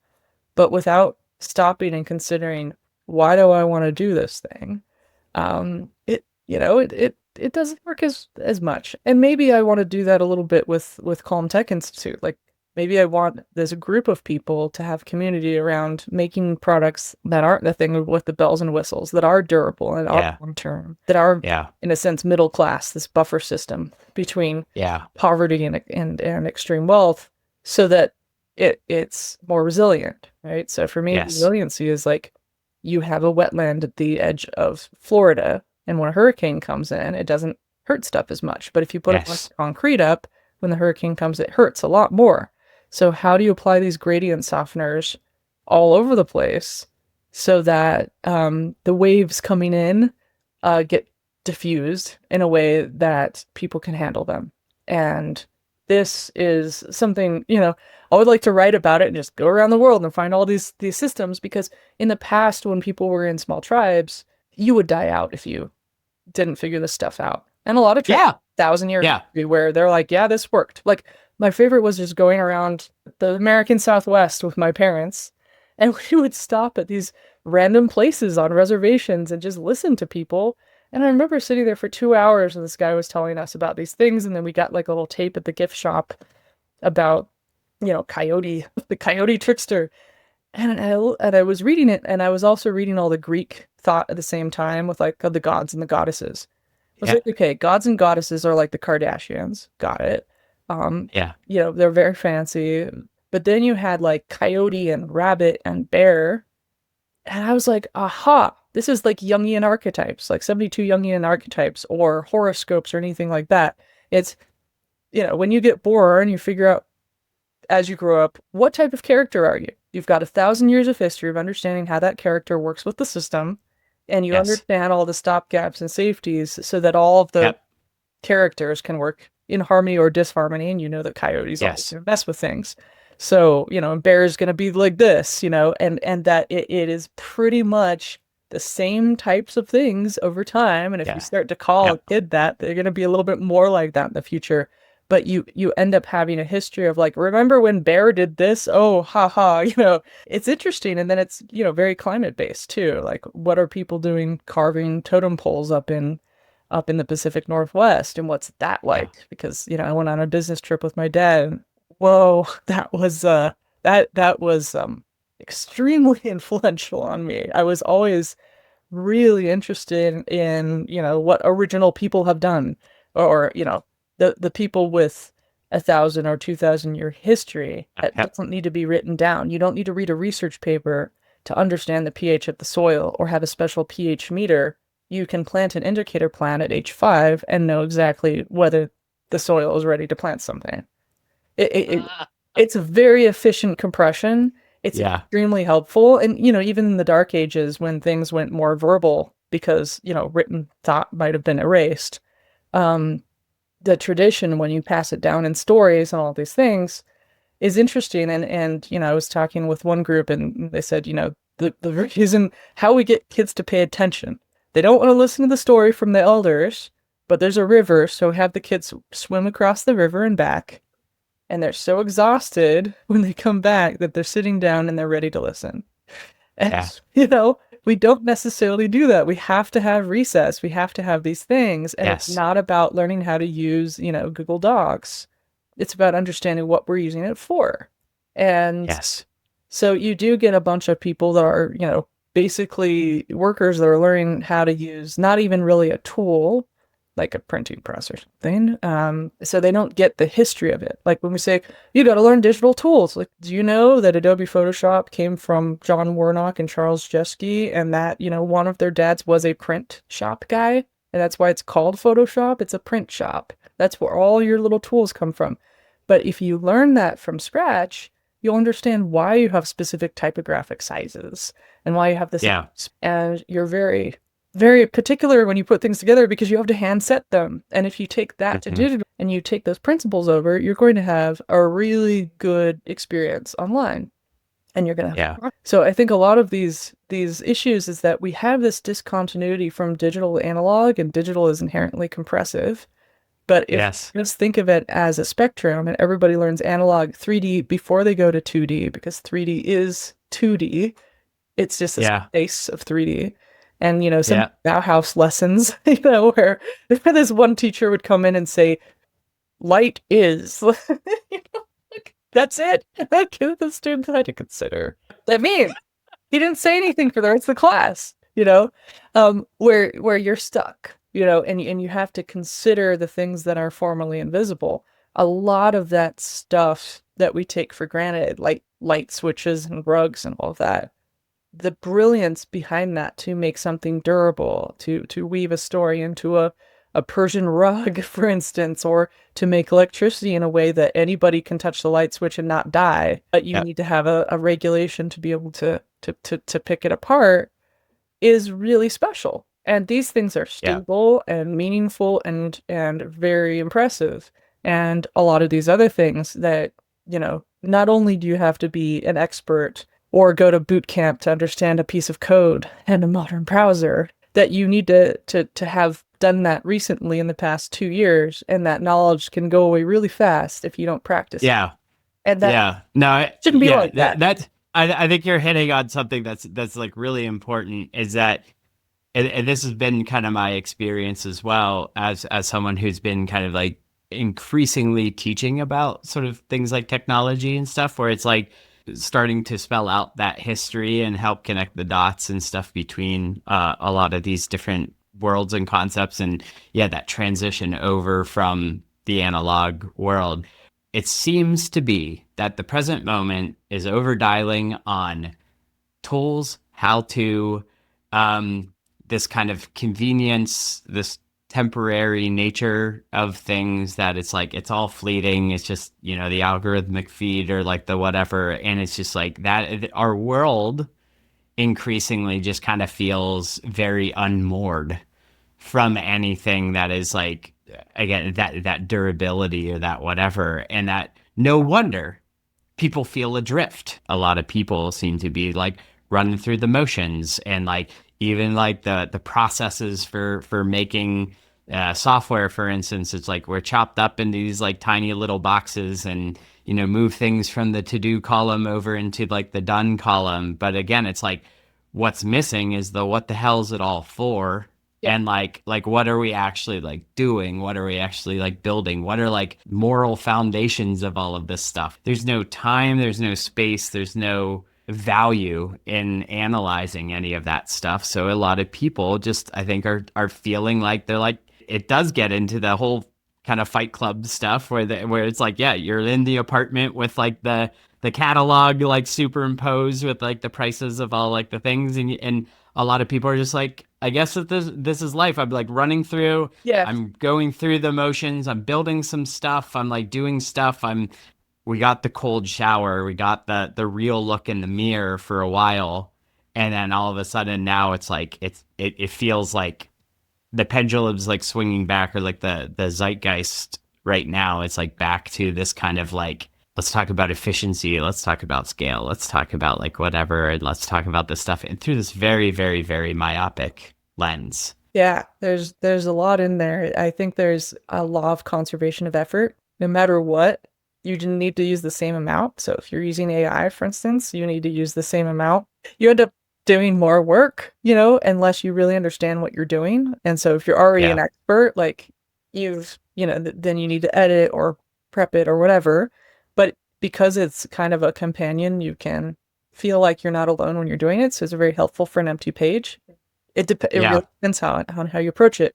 but without stopping and considering, why do I want to do this thing? it doesn't work as much. And maybe I want to do that a little bit with Calm Tech Institute. Like maybe I want this group of people to have community around making products that aren't the thing with the bells and whistles, that are durable and are long term, that are in a sense middle class, this buffer system between poverty and extreme wealth, so that it's more resilient, right? So for me, resiliency is like you have a wetland at the edge of Florida, and when a hurricane comes in, it doesn't hurt stuff as much. But if you put a bunch of concrete up, when the hurricane comes, it hurts a lot more. So how do you apply these gradient softeners all over the place so that the waves coming in get diffused in a way that people can handle them? And this is something, I would like to write about it and just go around the world and find all these systems, because in the past, when people were in small tribes, you would die out if you didn't figure this stuff out. And a lot of tribes, 1,000 years where they're like, this worked. Like my favorite was just going around the American Southwest with my parents, and we would stop at these random places on reservations and just listen to people. And I remember sitting there for 2 hours and this guy was telling us about these things. And then we got like a little tape at the gift shop about, Coyote, the Coyote trickster. And I was reading it, and I was also reading all the Greek thought at the same time with like the gods and the goddesses. I was like, okay, gods and goddesses are like the Kardashians. Got it. They're very fancy. But then you had like coyote and rabbit and bear. And I was like, aha, this is like Jungian archetypes, like 72 Jungian archetypes or horoscopes or anything like that. It's, when you get born, you figure out as you grow up, what type of character are you? You've got 1,000 years of history of understanding how that character works with the system, and you understand all the stopgaps and safeties so that all of the characters can work in harmony or disharmony, and that coyotes always mess with things. So, and bear is going to be like this, and that it is pretty much the same types of things over time. And if you start to call a kid that, they're going to be a little bit more like that in the future. But you end up having a history of like, remember when bear did this? Oh, haha, it's interesting. And then it's, very climate based too. Like, what are people doing carving totem poles up in the Pacific Northwest? And what's that like? Because, I went on a business trip with my dad, and whoa, that was, that was extremely influential on me. I was always really interested in, what original people have done, or, the people with 1,000 or 2,000 year history. That doesn't need to be written down. You don't need to read a research paper to understand the pH of the soil or have a special pH meter. You can plant an indicator plant at age 5 and know exactly whether the soil is ready to plant something. It's a very efficient compression. It's extremely helpful. And, even in the dark ages when things went more verbal because, written thought might have been erased, the tradition, when you pass it down in stories and all these things, is interesting. And I was talking with one group, and they said, the reason how we get kids to pay attention, they don't want to listen to the story from the elders, but there's a river, so have the kids swim across the river and back. And they're so exhausted when they come back that they're sitting down and they're ready to listen. And, we don't necessarily do that. We have to have recess. We have to have these things. And it's not about learning how to use, Google Docs. It's about understanding what we're using it for. And so you do get a bunch of people that are, basically workers that are learning how to use not even really a tool, like a printing press or something. So they don't get the history of it. Like when we say, you got to learn digital tools. Like, do you know that Adobe Photoshop came from John Warnock and Charles Jeske, and that, one of their dads was a print shop guy? And that's why it's called Photoshop. It's a print shop. That's where all your little tools come from. But if you learn that from scratch, you'll understand why you have specific typographic sizes and why you have this. And you're very, very particular when you put things together because you have to hand set them. And if you take that to digital and you take those principles over, you're going to have a really good experience online. And you're going to have So I think a lot of these issues is that we have this discontinuity from digital to analog, and digital is inherently compressive. But if you just think of it as a spectrum, and everybody learns analog 3D before they go to 2D, because 3D is 2D. It's just a space of 3D. And, some Yeah. Bauhaus lessons, where this one teacher would come in and say, light is. That's it. The students had to consider. I mean, he didn't say anything for the rest of the class, where you're stuck, and you have to consider the things that are formerly invisible. A lot of that stuff that we take for granted, like light switches and rugs and all of that, the brilliance behind that to make something durable, to weave a story into a Persian rug, for instance, or to make electricity in a way that anybody can touch the light switch and not die, but you Yeah. need to have a regulation to be able to pick it apart, is really special. And these things are Yeah. stable and meaningful and very impressive. And a lot of these other things that, not only do you have to be an expert or go to boot camp to understand a piece of code and a modern browser, that you need to have done that recently in the past 2 years, and that knowledge can go away really fast if you don't practice it. Yeah. And that Yeah. No, shouldn't be like that. That's I think you're hitting on something that's like really important is that and this has been kind of my experience as well as someone who's been kind of like increasingly teaching about sort of things like technology and stuff where it's like starting to spell out that history and help connect the dots and stuff between a lot of these different worlds and concepts and yeah that transition over from the analog world. It seems to be that the present moment is over dialing on tools, how to, this kind of convenience, this temporary nature of things that it's like, it's all fleeting. It's just, the algorithmic feed or like the whatever. And it's just like that. Our world increasingly just kind of feels very unmoored from anything that is like, again, that durability or that whatever. And that no wonder people feel adrift. A lot of people seem to be like running through the motions and like even like the processes for making software, for instance, it's like we're chopped up into these like tiny little boxes and move things from the to-do column over into like the done column. But again, it's like what's missing is the what the hell is it all for? Yeah. And like what are we actually like doing? What are we actually like building? What are like moral foundations of all of this stuff? There's no time, there's no space, there's no value in analyzing any of that stuff. So a lot of people just I think are feeling like they're like it does get into the whole kind of Fight Club stuff where it's like yeah, you're in the apartment with like the catalog like superimposed with like the prices of all like the things and a lot of people are just like I guess that this is life. I'm like running through. Yeah. I'm going through the motions. I'm building some stuff. I'm like doing stuff. We got the cold shower. We got the real look in the mirror for a while, and then all of a sudden now it's like it feels like the pendulum's like swinging back, or like the zeitgeist right now. It's like back to this kind of like let's talk about efficiency, let's talk about scale, let's talk about like whatever, and let's talk about this stuff and through this very, very, very myopic lens. Yeah, there's a lot in there. I think there's a law of conservation of effort. No matter what, you need to use the same amount. So if you're using AI, for instance, you need to use the same amount. You end up doing more work, unless you really understand what you're doing. And so if you're already an expert, like then you need to edit or prep it or whatever. But because it's kind of a companion, you can feel like you're not alone when you're doing it. So it's very helpful for an empty page. It really depends on how you approach it.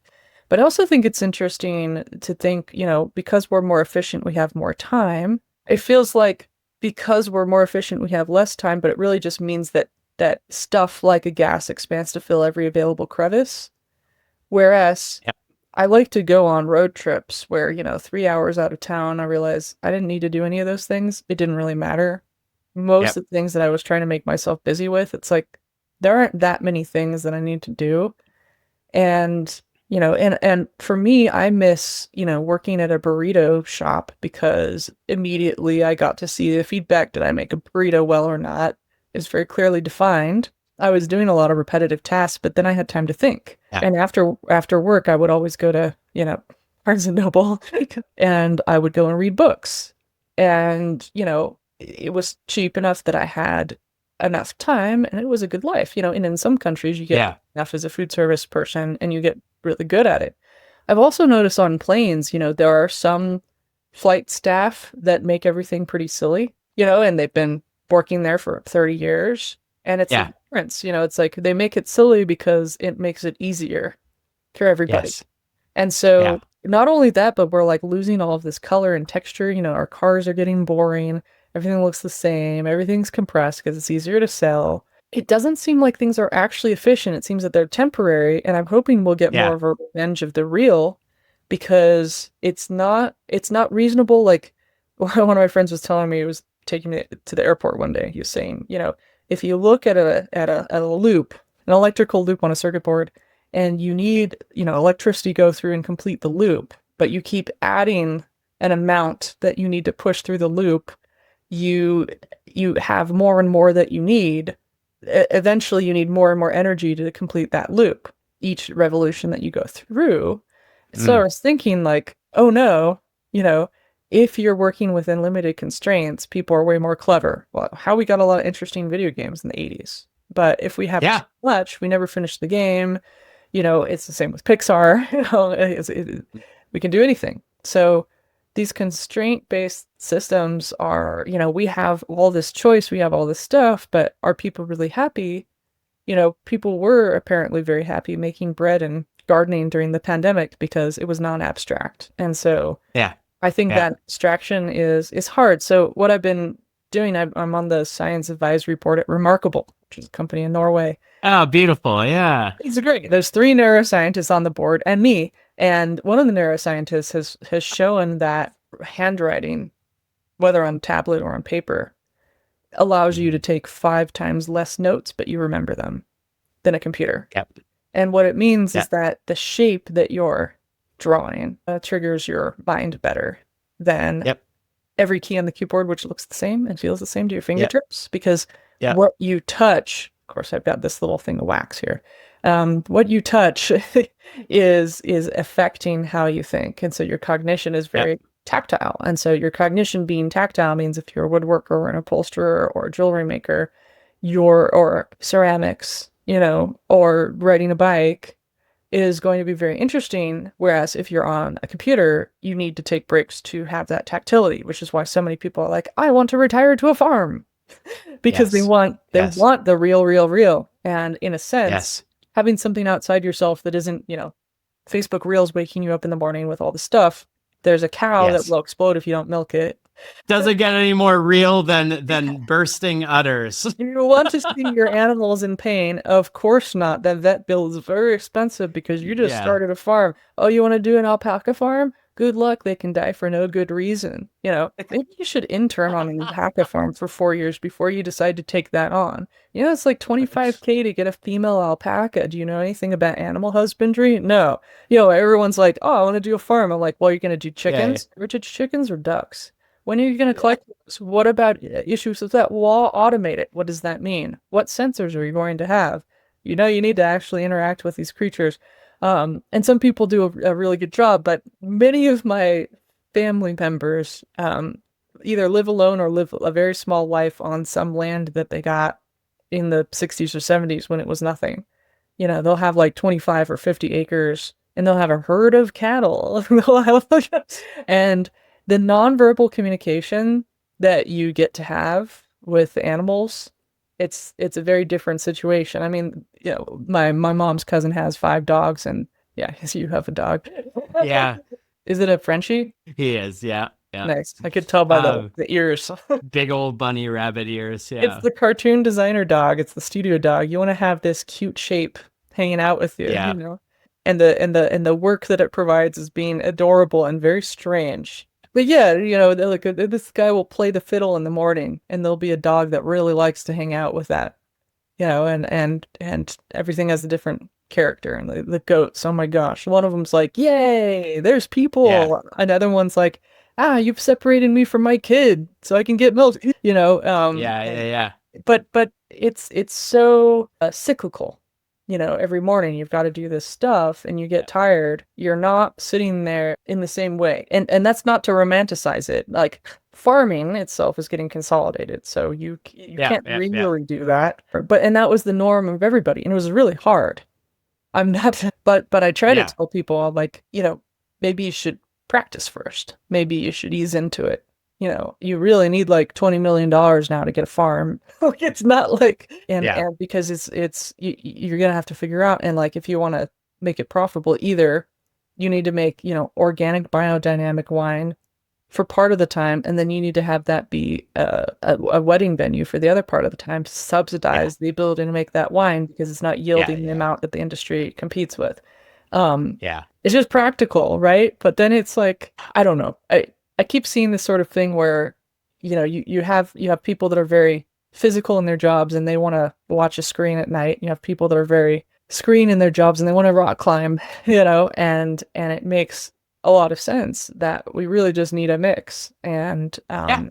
But I also think it's interesting to think, because we're more efficient, we have more time. It feels like because we're more efficient, we have less time, but it really just means that stuff like a gas expands to fill every available crevice. Whereas I like to go on road trips where, 3 hours out of town, I realize I didn't need to do any of those things. It didn't really matter. Most of the things that I was trying to make myself busy with, it's like, there aren't that many things that I need to do. And, and for me, I miss, working at a burrito shop because immediately I got to see the feedback. Did I make a burrito well or not? It's very clearly defined. I was doing a lot of repetitive tasks, but then I had time to think. Yeah. And after work, I would always go to, Barnes and Noble and I would go and read books. And, it was cheap enough that I had enough time and it was a good life, and in some countries you get enough as a food service person and you get really good at it. I've also noticed on planes, there are some flight staff that make everything pretty silly, and they've been working there for 30 years. And it's the difference, it's like they make it silly because it makes it easier for everybody. Yes. And so not only that, but we're like losing all of this color and texture. Our cars are getting boring. Everything looks the same. Everything's compressed because it's easier to sell. It doesn't seem like things are actually efficient. It seems that they're temporary, and I'm hoping we'll get more of a revenge of the real, because it's not reasonable. Like one of my friends was telling me, he was taking me to the airport one day. He was saying, if you look at a loop, an electrical loop on a circuit board, and you need, electricity go through and complete the loop, but you keep adding an amount that you need to push through the loop, you have more and more that you need. Eventually you need more and more energy to complete that loop, each revolution that you go through. So I was thinking like, oh no, if you're working within limited constraints, people are way more clever. Well, how we got a lot of interesting video games in the 80s. But if we have too much, we never finish the game. It's the same with Pixar. We can do anything. So these constraint-based systems are, we have all this choice, we have all this stuff, but are people really happy? People were apparently very happy making bread and gardening during the pandemic because it was non-abstract. And so I think that abstraction is hard. So what I've been doing, I'm on the science advisory board at Remarkable, which is a company in Norway. Oh, beautiful. Yeah. It's great. There's 3 neuroscientists on the board and me. And one of the neuroscientists has shown that handwriting, whether on tablet or on paper, allows you to take 5 times less notes, but you remember them, than a computer. Yep. And what it means is that the shape that you're drawing triggers your mind better than every key on the keyboard, which looks the same and feels the same to your fingertips, because what you touch, of course, I've got this little thing of wax here. What you touch is affecting how you think. And so your cognition is very tactile. And so your cognition being tactile means if you're a woodworker or an upholsterer or a jewelry maker, or ceramics, or riding a bike, is going to be very interesting. Whereas if you're on a computer, you need to take breaks to have that tactility, which is why so many people are like, I want to retire to a farm. Because they want the real. And in a sense, having something outside yourself that isn't, Facebook Reels waking you up in the morning with all the stuff. There's a cow that will explode if you don't milk it. Doesn't get any more real than bursting udders. You want to see your animals in pain? Of course not. That vet bill is very expensive because you just started a farm. Oh, you want to do an alpaca farm? Good luck. They can die for no good reason. Maybe you should intern on an alpaca farm for 4 years before you decide to take that on. It's like $25K to get a female alpaca. Do you know anything about animal husbandry? No. Everyone's like, oh, I want to do a farm. I'm like, well, you're going to do chickens? Rich chickens or ducks? When are you going to collect those? What about issues with that? Well, automate it. What does that mean? What sensors are you going to have? You need to actually interact with these creatures. And some people do a really good job, but many of my family members either live alone or live a very small life on some land that they got in the 60s or 70s when it was nothing. They'll have like 25 or 50 acres and they'll have a herd of cattle. And the nonverbal communication that you get to have with animals, it's a very different situation. I mean, my mom's cousin has 5 dogs, and you have a dog. Yeah. Is it a Frenchie? He is, yeah. Nice. I could tell by the ears. Big old bunny rabbit ears, yeah. It's the cartoon designer dog. It's the studio dog. You want to have this cute shape hanging out with you, And the work that it provides is being adorable and very strange. But this guy will play the fiddle in the morning, and there'll be a dog that really likes to hang out with that, and everything has a different character. And the goats, oh my gosh, one of them's like, yay, there's people. Yeah. Another one's like, you've separated me from my kid so I can get milk. But it's so cyclical. Every morning you've got to do this stuff and you get tired. You're not sitting there in the same way. And that's not to romanticize it. Like, farming itself is getting consolidated, so you Yeah, can't yeah, yeah, really do that. But and that was the norm of everybody, and it was really hard. I'm not, but I try to yeah, tell people, I'm like, maybe you should practice first. Maybe you should ease into it. You really need like $20 million now to get a farm. Like it's not like, yeah, and because you're gonna have to figure out, and like if you want to make it profitable, either you need to make organic biodynamic wine for part of the time, and then you need to have that be a wedding venue for the other part of the time to yeah, subsidize the ability to make that wine because it's not yeah, yielding the yeah, amount that the industry competes with. Um, yeah, it's just practical, right? But then it's like, I don't know. I keep seeing this sort of thing where, you have people that are very physical in their jobs and they want to watch a screen at night. You have people that are very screen in their jobs and they want to rock climb, and it makes a lot of sense that we really just need a mix. And yeah,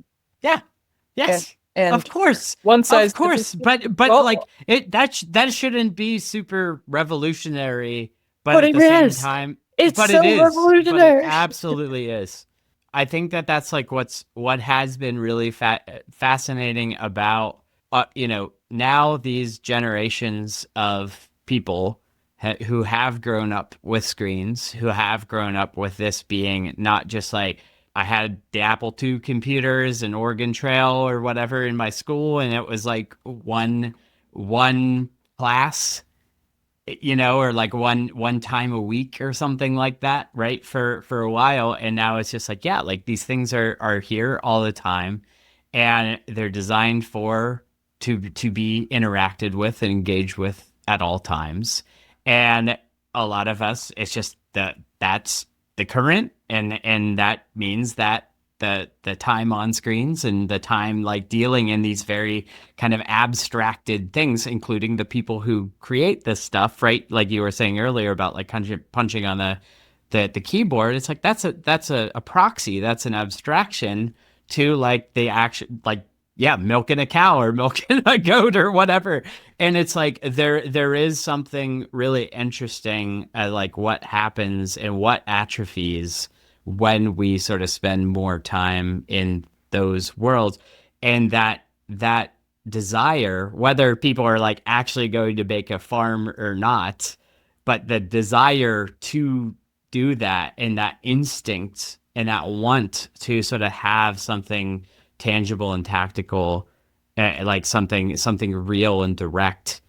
yeah. and Yes, and one of size course. doesn't. But like Well, that shouldn't be super revolutionary. But but at it the same is. time, It's but it so is. But it revolutionary. absolutely is. I think that that's like what has been really fascinating about now these generations of people who have grown up with screens, who have grown up with this being not just like I had the Apple II computers and Oregon Trail or whatever in my school, and it was like one class, or like one time a week or something like that, right? For a while, and now it's just like, yeah, like these things are here all the time, and they're designed to be interacted with and engaged with at all times, and a lot of us, it's just that's the current, and that means that the time on screens and the time like dealing in these very kind of abstracted things, including the people who create this stuff, right? Like you were saying earlier about like punching on the keyboard. It's like that's a proxy, that's an abstraction to like the action, like yeah, milking a cow or milking a goat or whatever. And it's like there is something really interesting at like what happens and what atrophies when we sort of spend more time in those worlds, and that desire, whether people are like actually going to make a farm or not, but the desire to do that and that instinct and that want to sort of have something tangible and tactical, like something real and direct,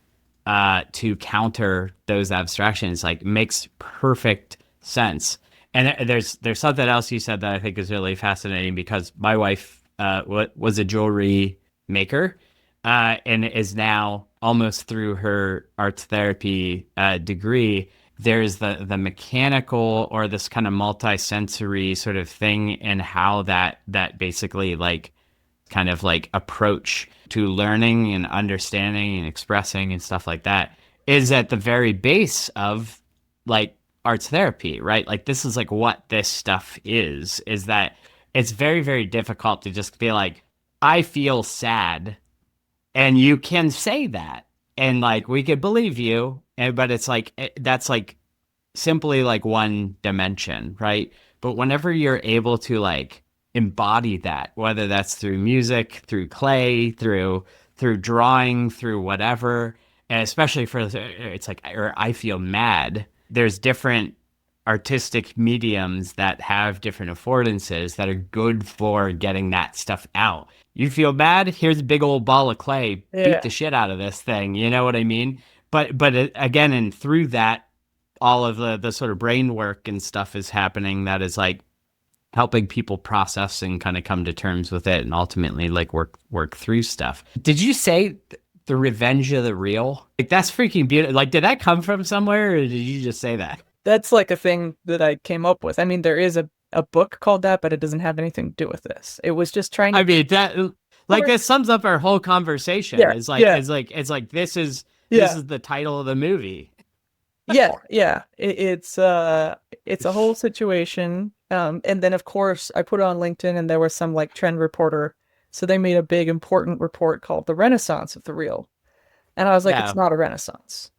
to counter those abstractions, like makes perfect sense. And there's something else you said that I think is really fascinating, because my wife was a jewelry maker, and is now almost through her arts therapy degree. There's the mechanical or this kind of multi-sensory sort of thing, and how that basically like kind of like approach to learning and understanding and expressing and stuff like that is at the very base of like arts therapy, right? Like this is like what this stuff is that it's very, very difficult to just be like, I feel sad. And you can say that. And like we could believe you. But it's like, that's like simply like one dimension, right? But whenever you're able to like embody that, whether that's through music, through clay, through drawing, through whatever, and especially for it's like, or I feel mad. There's different artistic mediums that have different affordances that are good for getting that stuff out. You feel bad? Here's a big old ball of clay. Beat Yeah. the shit out of this thing. You know what I mean? But again, and through that, all of the sort of brain work and stuff is happening that is like helping people process and kind of come to terms with it and ultimately like work through stuff. Did you say the revenge of the real? Like that's freaking beautiful. Like did that come from somewhere, or did you just say that? That's like a thing that I came up with. I mean, there is a book called that, but it doesn't have anything to do with this. It was just trying I to mean that like or this sums up our whole conversation. yeah, It's like yeah, it's like this yeah, is the title of the movie. yeah, yeah. It's a whole situation. And then of course I put it on LinkedIn and there was some like trend reporter. So they made a big important report called The Renaissance of the Real. And I was like, it's Yeah, not a renaissance.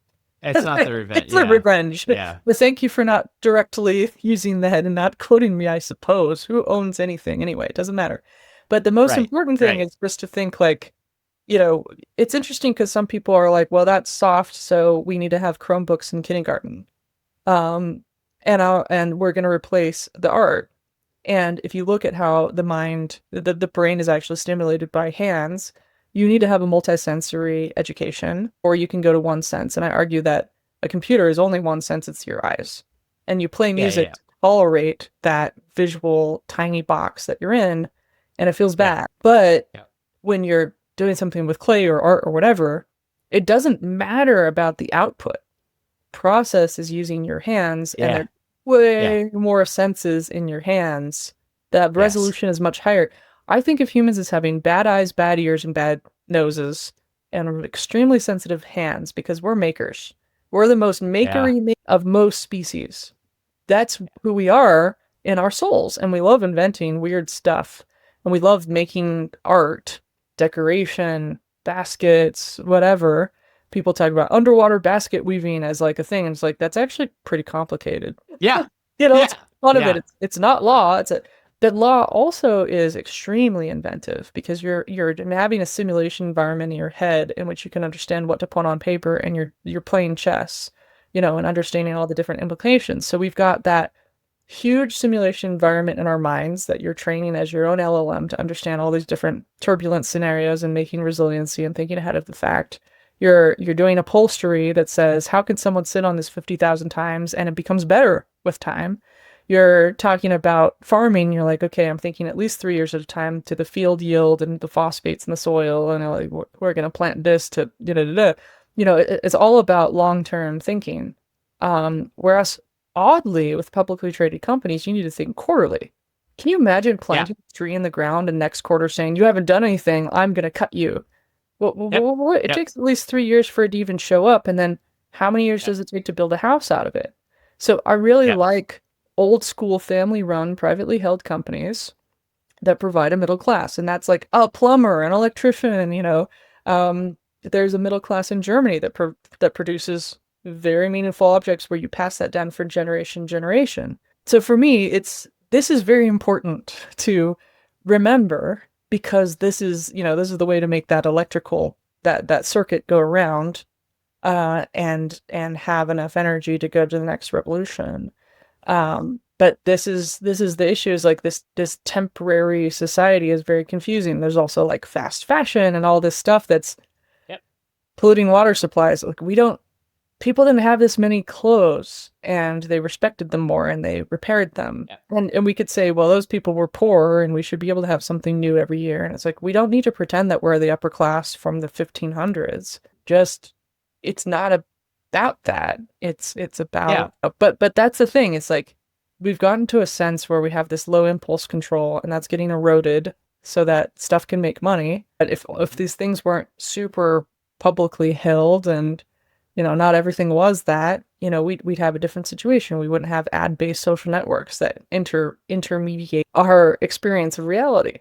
it's not the revenge. It's a Yeah, revenge. yeah. But thank you for not directly using that and not quoting me, I suppose. Who owns anything anyway? It doesn't matter. But the most Right. important thing Right. is just to think like, it's interesting because some people are like, well, that's soft, so we need to have Chromebooks in kindergarten. Um, and we're going to replace the art. And if you look at how the mind, the brain is actually stimulated by hands, you need to have a multisensory education, or you can go to one sense. And I argue that a computer is only one sense, it's your eyes. And you play Yeah. music Yeah. to tolerate that visual tiny box that you're in, and it feels Yeah. bad. But Yeah. when you're doing something with clay or art or whatever, it doesn't matter about the output. Process is using your hands, and there Yeah. are Yeah. way more senses in your hands. That Yes. resolution is much higher. I think of humans as having bad eyes, bad ears, and bad noses, and extremely sensitive hands because we're makers. We're the most Yeah. makery of most species. That's who we are in our souls, and we love inventing weird stuff, and we love making art, decoration, baskets, whatever. People talk about underwater basket weaving as like a thing, and it's like that's actually pretty complicated. Yeah. It's Yeah. fun of it. Yeah. It's not law. But law also is extremely inventive because you're having a simulation environment in your head in which you can understand what to put on paper, and you're playing chess, and understanding all the different implications. So we've got that huge simulation environment in our minds that you're training as your own LLM to understand all these different turbulent scenarios and making resiliency and thinking ahead of the fact. You're doing upholstery that says, how can someone sit on this 50,000 times and it becomes better with time? You're talking about farming. You're like, okay, I'm thinking at least 3 years at a time to the field yield and the phosphates in the soil, and like, we're going to plant this to da da da. It's all about long-term thinking. Whereas oddly, with publicly traded companies, you need to think quarterly. Can you imagine Yeah. planting a tree in the ground and next quarter saying, you haven't done anything, I'm going to cut you? Yep. It Yep. takes at least 3 years for it to even show up. And then how many years Yep. does it take to build a house out of it? So I really Yep. like old school family run, privately held companies that provide a middle class. And that's like a plumber, an electrician. There's a middle class in Germany that produces very meaningful objects where you pass that down for generation. So for me, this is very important to remember because this is the way to make that electrical that circuit go around, and have enough energy to go to the next revolution. But this is the issue, is like this temporary society is very confusing. There's also like fast fashion and all this stuff that's Yep. polluting water supplies. Like people didn't have this many clothes, and they respected them more, and they repaired them. Yep. And we could say, well, those people were poor and we should be able to have something new every year. And it's like, we don't need to pretend that we're the upper class from the 1500s. Just, it's not about that. It's Yeah. about, but that's the thing. It's like, we've gotten to a sense where we have this low impulse control, and that's getting eroded so that stuff can make money. But if these things weren't super publicly held, and not everything was that, we'd have a different situation. We wouldn't have ad-based social networks that intermediate our experience of reality.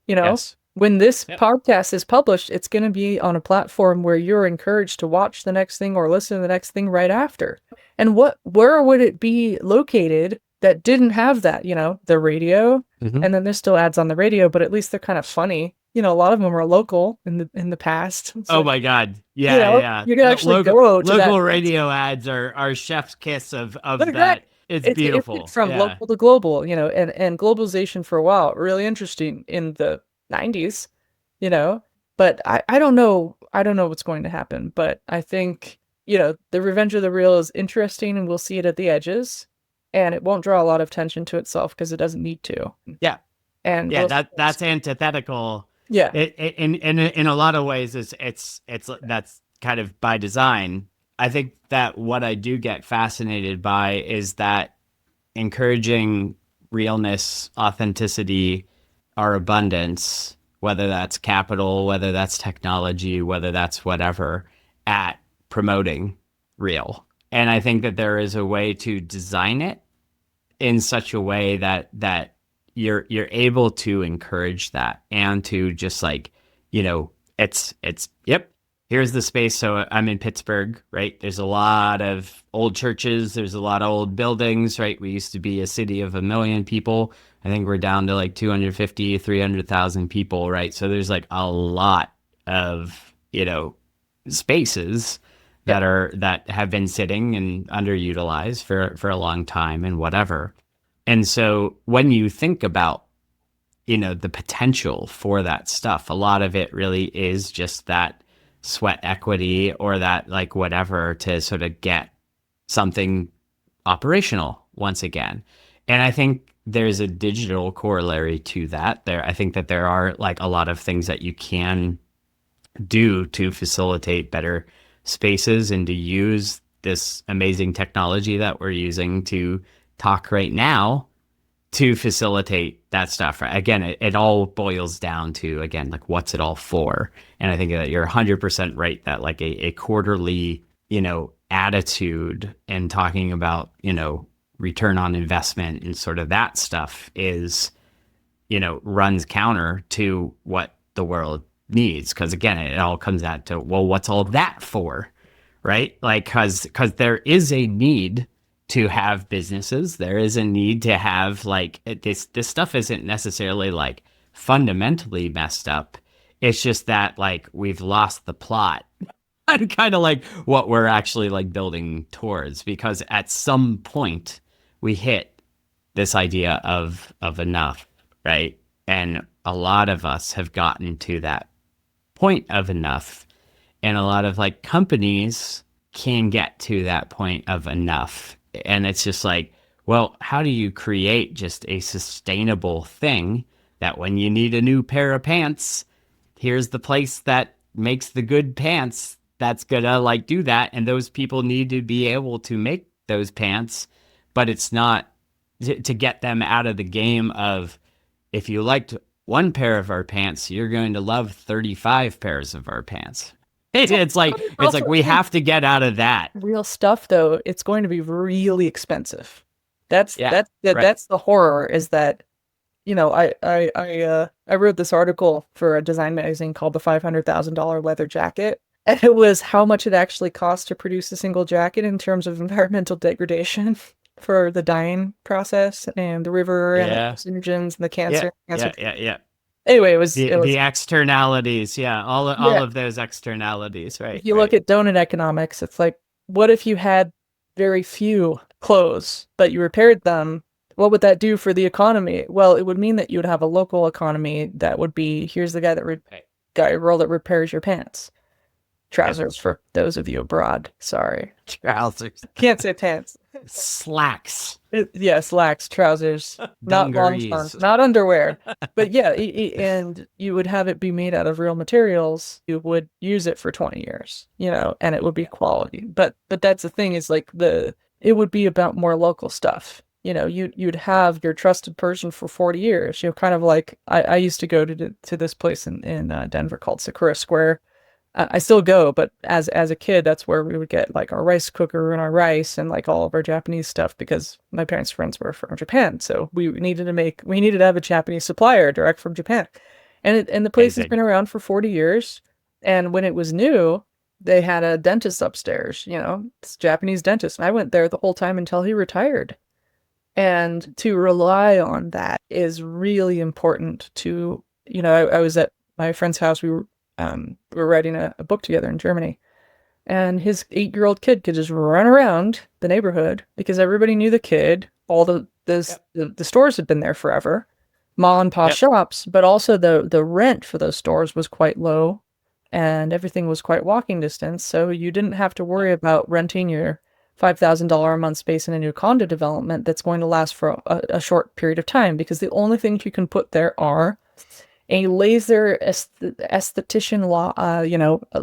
Yes. When this Yep. podcast is published, it's going to be on a platform where you're encouraged to watch the next thing or listen to the next thing right after. And where would it be located that didn't have that? The radio, Mhm. and then there's still ads on the radio, but at least they're kind of funny. A lot of them are local in the past. Oh So, my God. Yeah. Yeah. you can actually Local go to that. radio ads are chef's kiss of They're great. that. It's It went beautiful. from Yeah. local to global, and globalization for a while, really interesting in the 90s, but I don't know. I don't know what's going to happen, but I think, the revenge of the real is interesting, and we'll see it at the edges, and it won't draw a lot of attention to itself because it doesn't need to. Yeah. And Yeah. That's antithetical. yeah. In a lot of ways, it's that's kind of by design. I think that what I do get fascinated by is that encouraging realness, authenticity, our abundance, whether that's capital, whether that's technology, whether that's whatever, at promoting real. And I think that there is a way to design it in such a way that you're able to encourage that, and to just like, it's yep, here's the space. So I'm in Pittsburgh, right? There's a lot of old churches. There's a lot of old buildings, right? We used to be a city of 1 million people. I think we're down to like 250, 300,000 people, right? So there's like a lot of, spaces Yep. that have been sitting and underutilized for a long time and whatever. And so when you think about, the potential for that stuff, a lot of it really is just that sweat equity or that like whatever to sort of get something operational once again. And I think there's a digital corollary to that. I think that there are like a lot of things that you can do to facilitate better spaces and to use this amazing technology that we're using to talk right now to facilitate that stuff. Right? Again, it all boils down to, again, like what's it all for? And I think that you're 100% right that like a quarterly, attitude and talking about, return on investment and sort of that stuff is, runs counter to what the world needs. Cause again, it all comes out to, well, what's all that for? Right? Like, cause there is a need to have businesses. There is a need to have like this stuff isn't necessarily like fundamentally messed up. It's just that like we've lost the plot and kind of like what we're actually like building towards, because at some point we hit this idea of enough, right? And a lot of us have gotten to that point of enough, and a lot of like companies can get to that point of enough. And it's just like, well, how do you create just a sustainable thing that when you need a new pair of pants, here's the place that makes the good pants that's gonna like do that. And those people need to be able to make those pants, but it's not to get them out of the game of, if you liked one pair of our pants, you're going to love 35 pairs of our pants. It's like we have to get out of that. Real stuff though, it's going to be really expensive. That's Yeah, that's right. that's the horror, is that I wrote this article for a design magazine called The $500,000 Leather Jacket, and it was how much it actually costs to produce a single jacket in terms of environmental degradation for the dyeing process and the river and the Yeah. carcinogens and the cancer. Yeah. Anyway, it was The externalities, all yeah. of those externalities, right? If you look at donut economics, it's like, what if you had very few clothes, but you repaired them? What would that do for the economy? Well, it would mean that you would have a local economy that would be, here's the girl that repairs your pants. Trousers for those of you abroad. Sorry. Trousers. Can't say pants. Slacks. Yeah, slacks, trousers, not long Dungarees. johns, not underwear. But yeah, and you would have it be made out of real materials. You would use it for 20 years, and it would be quality. But that's the thing, is like it would be about more local stuff. You'd have your trusted person for 40 years. Kind of like I used to go to this place in Denver called Sakura Square. I still go, but as a kid, that's where we would get like our rice cooker and our rice and like all of our Japanese stuff, because my parents' friends were from Japan, so we needed to have a Japanese supplier direct from Japan, and the place has been around for 40 years. And when it was new, they had a dentist upstairs, this Japanese dentist, and I went there the whole time until he retired. And to rely on that is really important. To I was at my friend's house. We were writing a book together in Germany, and his 8-year-old kid could just run around the neighborhood because everybody knew the kid. All the stores had been there forever, mom and pop shops, but also the rent for those stores was quite low, and everything was quite walking distance. So you didn't have to worry about renting your $5,000 a month space in a new condo development that's going to last for a short period of time, because the only things you can put there are a laser esthetician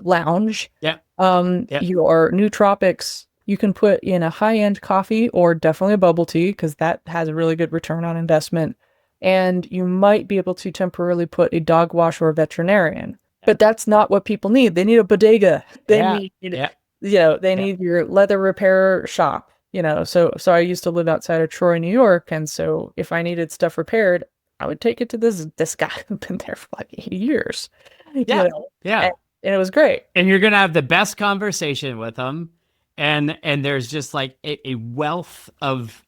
lounge. Your nootropics you can put in a high-end coffee, or definitely a bubble tea, because that has a really good return on investment. And you might be able to temporarily put a dog wash or a veterinarian. But that's not what people need. They need a bodega. They need your leather repair shop. So I used to live outside of Troy, New York, and so if I needed stuff repaired, I would take it to this guy who'd been there for like 80 years. And it was great. And you're gonna have the best conversation with them, and there's just like a wealth of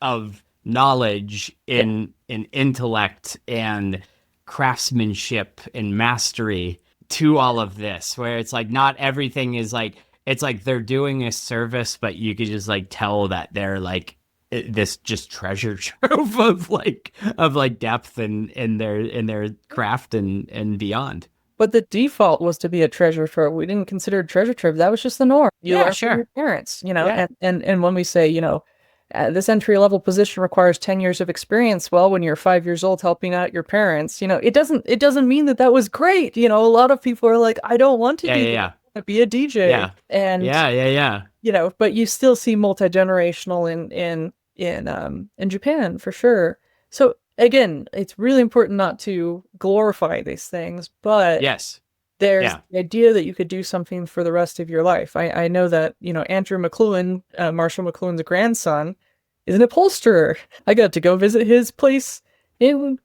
knowledge in intellect and craftsmanship and mastery to all of this, where it's like not everything is like, it's like they're doing a service, but you could just like tell that they're like this just treasure trove of like depth and in their craft and beyond. But the default was to be a treasure trove. We didn't consider it treasure trove. That was just the norm. You Yeah, learn from sure. your parents, you know. Yeah. And when we say, you know, this entry level position requires 10 years of experience, well, when you're 5 years old helping out your parents, you know, it doesn't mean that that was great. You know, a lot of people are like, I don't want to Yeah, do yeah, that. yeah. I want to be a DJ. Yeah. And Yeah, yeah, yeah. you know, but you still see multi-generational in Japan for sure. So again, it's really important not to glorify these things, but Yes. there's Yeah. the idea that you could do something for the rest of your life. I know that, you know, Andrew McLuhan, Marshall McLuhan's grandson, is an upholsterer. I got to go visit his place in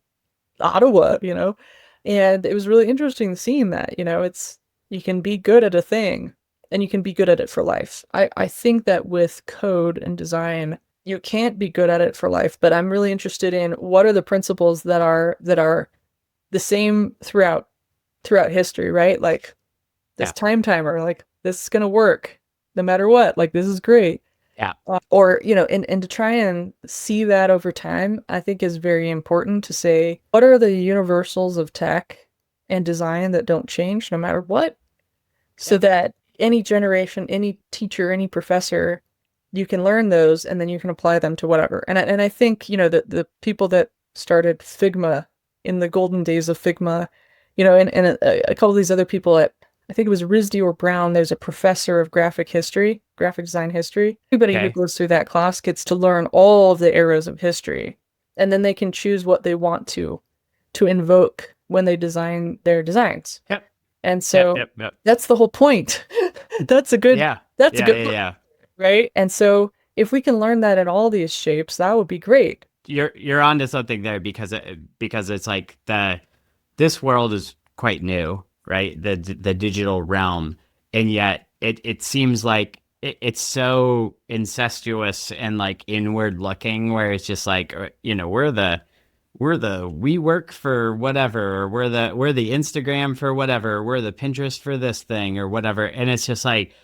Ottawa, you know, and it was really interesting seeing that, you know, it's, you can be good at a thing and you can be good at it for life. I think that with code and design, you can't be good at it for life, but I'm really interested in what are the principles that are the same throughout history, right? Like this Yeah. time timer, like this is gonna work no matter what. Like this is great. Yeah. Or, you know, and to try and see that over time, I think is very important to say, what are the universals of tech and design that don't change no matter what? So that any generation, any teacher, any professor, you can learn those and then you can apply them to whatever. And I think, you know, the people that started Figma in the golden days of Figma, you know, and a couple of these other people at, I think it was RISD or Brown, there's a professor of graphic design history. Everybody who goes through that class gets to learn all of the eras of history. And then they can choose what they want to invoke when they design their designs. Yep. And so Yep. that's the whole point. That's a good, that's a good, yeah. right? And so if we can learn that in all these shapes, that would be great. You're onto something there because it's like this world is quite new, right? The digital realm, and yet it seems like it's so incestuous and like inward looking, where it's just like, you know, we work for whatever, or we're the Instagram for whatever, we're the Pinterest for this thing or whatever, and it's just like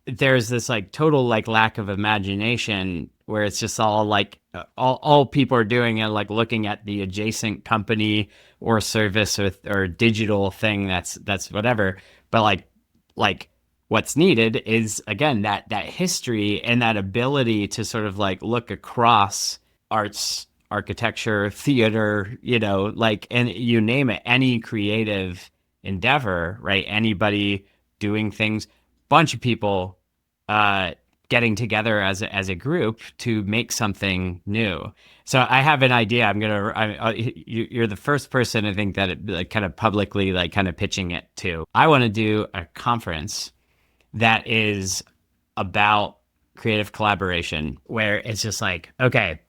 there's this like total like lack of imagination, where it's just all like all people are doing and like looking at the adjacent company or service or digital thing that's whatever. But like what's needed is, again, that history and that ability to sort of like look across arts, architecture, theater, you know, like, and you name it, any creative endeavor, right? Anybody doing things, bunch of people getting together as a group to make something new. So I have an idea. You're the first person, I think, that it, like kind of publicly like kind of pitching it to. I want to do a conference that is about creative collaboration, where it's just like, okay,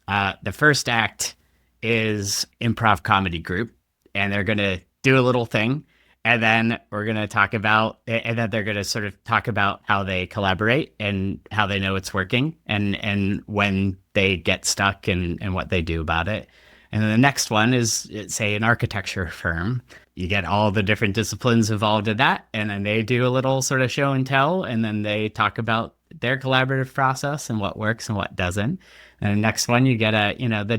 the first act is improv comedy group, and they're going to do a little thing. And then we're going to talk about, and then they're going to sort of talk about how they collaborate and how they know it's working, and when they get stuck and what they do about it. And then the next one is, say, an architecture firm. You get all the different disciplines involved in that, and then they do a little sort of show and tell, and then they talk about their collaborative process and what works and what doesn't. And the next one, you get the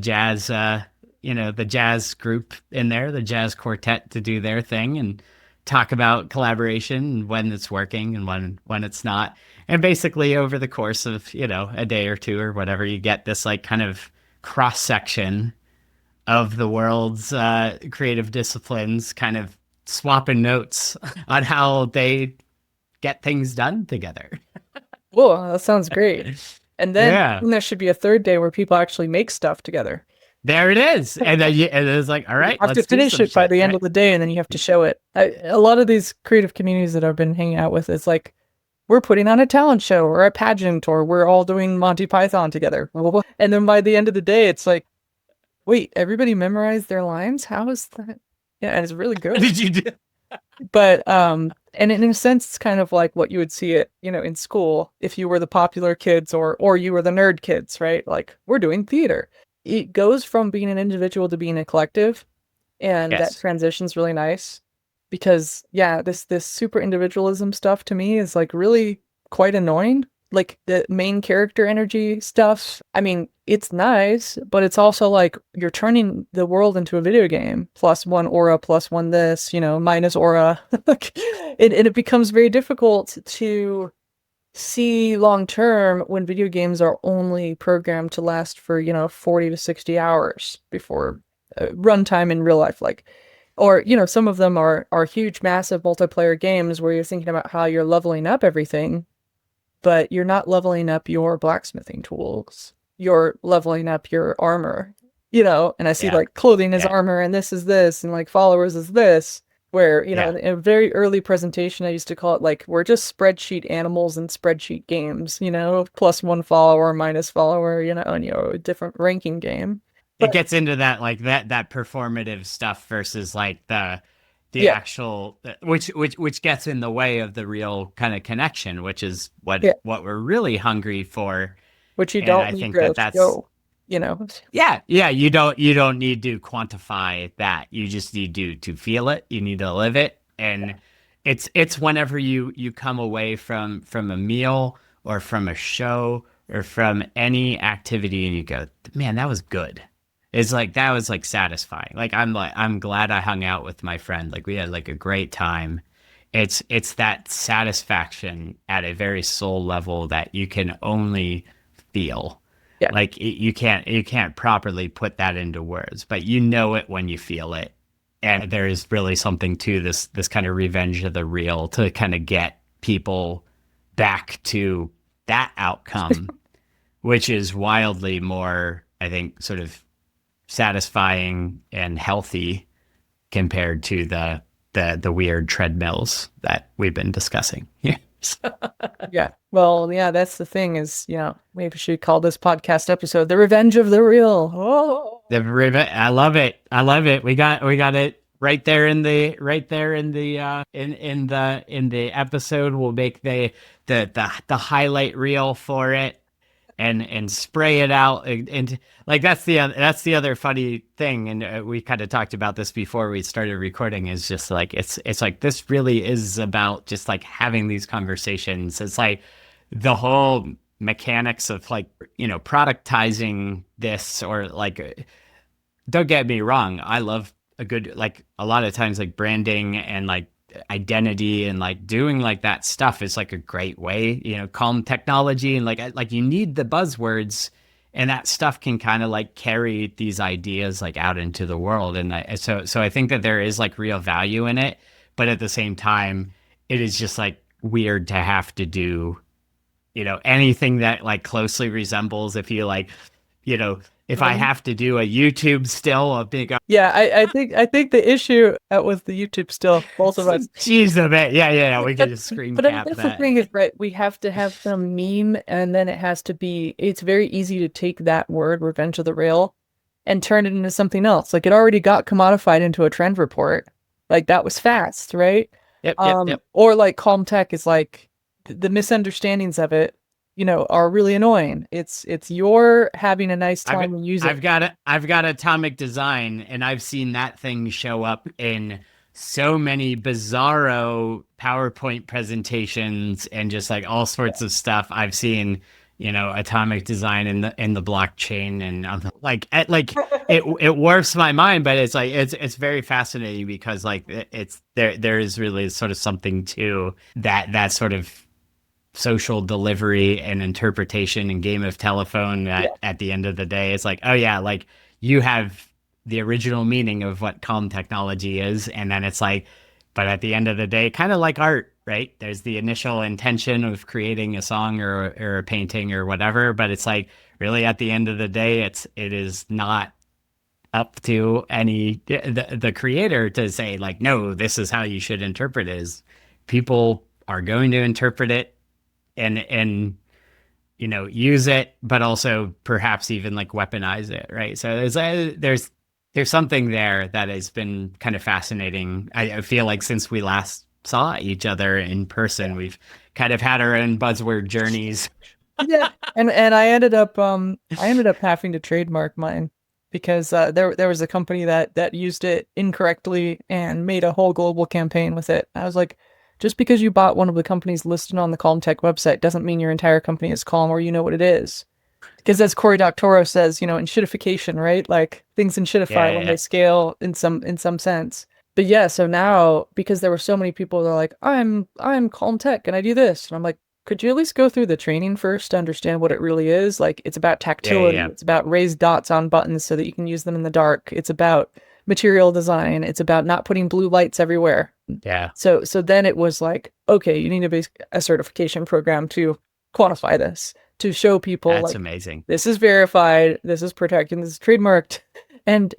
jazz group in there, the jazz quartet, to do their thing and talk about collaboration and when it's working and when it's not. And basically over the course of, you know, a day or two or whatever, you get this like kind of cross section of the world's creative disciplines, kind of swapping notes on how they get things done together. Whoa, that sounds great. And then there should be a third day where people actually make stuff together. There it is. And then and it's like, all right, you have to finish it by the end of the day, and then you have to show it. A lot of these creative communities that I've been hanging out with, it's like, we're putting on a talent show or a pageant, or we're all doing Monty Python together. And then by the end of the day, it's like, wait, everybody memorized their lines? How is that? Yeah, and it's really good. What did you do? But and in a sense it's kind of like what you would see it, in school if you were the popular kids or you were the nerd kids, right? Like we're doing theater. It goes from being an individual to being a collective, and that Yes. transition's really nice because yeah, this super individualism stuff to me is like really quite annoying. Like the main character energy stuff, I mean, it's nice, but it's also like you're turning the world into a video game. Plus one aura, plus one this, minus aura. Like, it becomes very difficult to see long term when video games are only programmed to last for 40 to 60 hours before runtime in real life, like, or some of them are huge massive multiplayer games where you're thinking about how you're leveling up everything, but you're not leveling up your blacksmithing tools, you're leveling up your armor, and I see Yeah. like clothing is Yeah. armor and this is this and like followers is this, where Yeah. in a very early presentation I used to call it like we're just spreadsheet animals and spreadsheet games, plus one follower, minus follower, and a different ranking game. It But gets into that like that performative stuff versus like the yeah, actual which gets in the way of the real kind of connection, which is yeah, what we're really hungry for. which you And don't I need think that to that's show, you know. yeah, you don't need to quantify that. You just need to feel it. You need to live it. And it's whenever you come away from a meal or from a show or from any activity and you go, man, that was good. It's like that was like satisfying. Like I'm glad I hung out with my friend. Like we had like a great time. It's that satisfaction at a very soul level that you can only feel. Yeah, Like you can't properly put that into words, but you know it when you feel it. And there is really something to this kind of revenge of the real to kind of get people back to that outcome, which is wildly more, I think, sort of satisfying and healthy compared to the weird treadmills that we've been discussing. Yeah. yeah. Well, yeah, that's the thing is, maybe we should call this podcast episode "The Revenge of the Real." Oh, I love it. I love it. We got it right there in the in the episode. We'll make the highlight reel for it and spray it out and like that's the other funny thing, and we kind of talked about this before we started recording, is just like it's like this really is about just like having these conversations. It's like the whole mechanics of like productizing this, or like don't get me wrong, I love a good, like a lot of times like branding and like identity and like doing like that stuff is like a great way, calm technology and like you need the buzzwords, and that stuff can kind of like carry these ideas like out into the world. And so I think that there is like real value in it, but at the same time, it is just like weird to have to do anything that like closely resembles, if you like, if I mhm. have to do a YouTube still, a big Yeah. I think the issue with the YouTube still, both of us. jeez of it. Yeah, we could just screen But I mean, cap that's the that. thing is, right, we have to have some meme, and then it has to be, it's very easy to take that word, Revenge of the Real, and turn it into something else. Like it already got commodified into a trend report. Like that was fast, right? Yep. Or like calm tech is like the misunderstandings of it, are really annoying. It's you're having a nice I've time and use it. I've got atomic design, and I've seen that thing show up in so many bizarro PowerPoint presentations and just like all sorts of stuff. I've seen, atomic design in the blockchain, and I'm like it warps my mind, but it's like it's very fascinating because like it's there is really sort of something to that sort of social delivery and interpretation and game of telephone Yeah. at the end of the day. It's like, oh yeah, like you have the original meaning of what calm technology is, and then it's like, but at the end of the day, kind of like art, right? There's the initial intention of creating a song or a painting or whatever, but it's like really at the end of the day, it is not up to the creator to say like, no, this is how you should interpret it. Is people are going to interpret it and use it, but also perhaps even like weaponize it, right? So there's there's something there that has been kind of fascinating. I feel like since we last saw each other in person, we've kind of had our own buzzword journeys. Yeah. And I ended up having to trademark mine because there was a company that used it incorrectly and made a whole global campaign with it. I was like, just because you bought one of the companies listed on the Calm Tech website doesn't mean your entire company is Calm or you know what it is. Because as Cory Doctorow says, in shitification, right? Like things in shitify when they scale in some sense. But yeah, so now because there were so many people that are like, I'm Calm Tech and I do this. And I'm like, could you at least go through the training first to understand what it really is? Like it's about tactility, it's about raised dots on buttons so that you can use them in the dark. It's about material design. It's about not putting blue lights everywhere. Yeah. So then it was like, okay, you need a certification program to quantify this, to show people That's like amazing. this is verified, this is protected, this is trademarked. And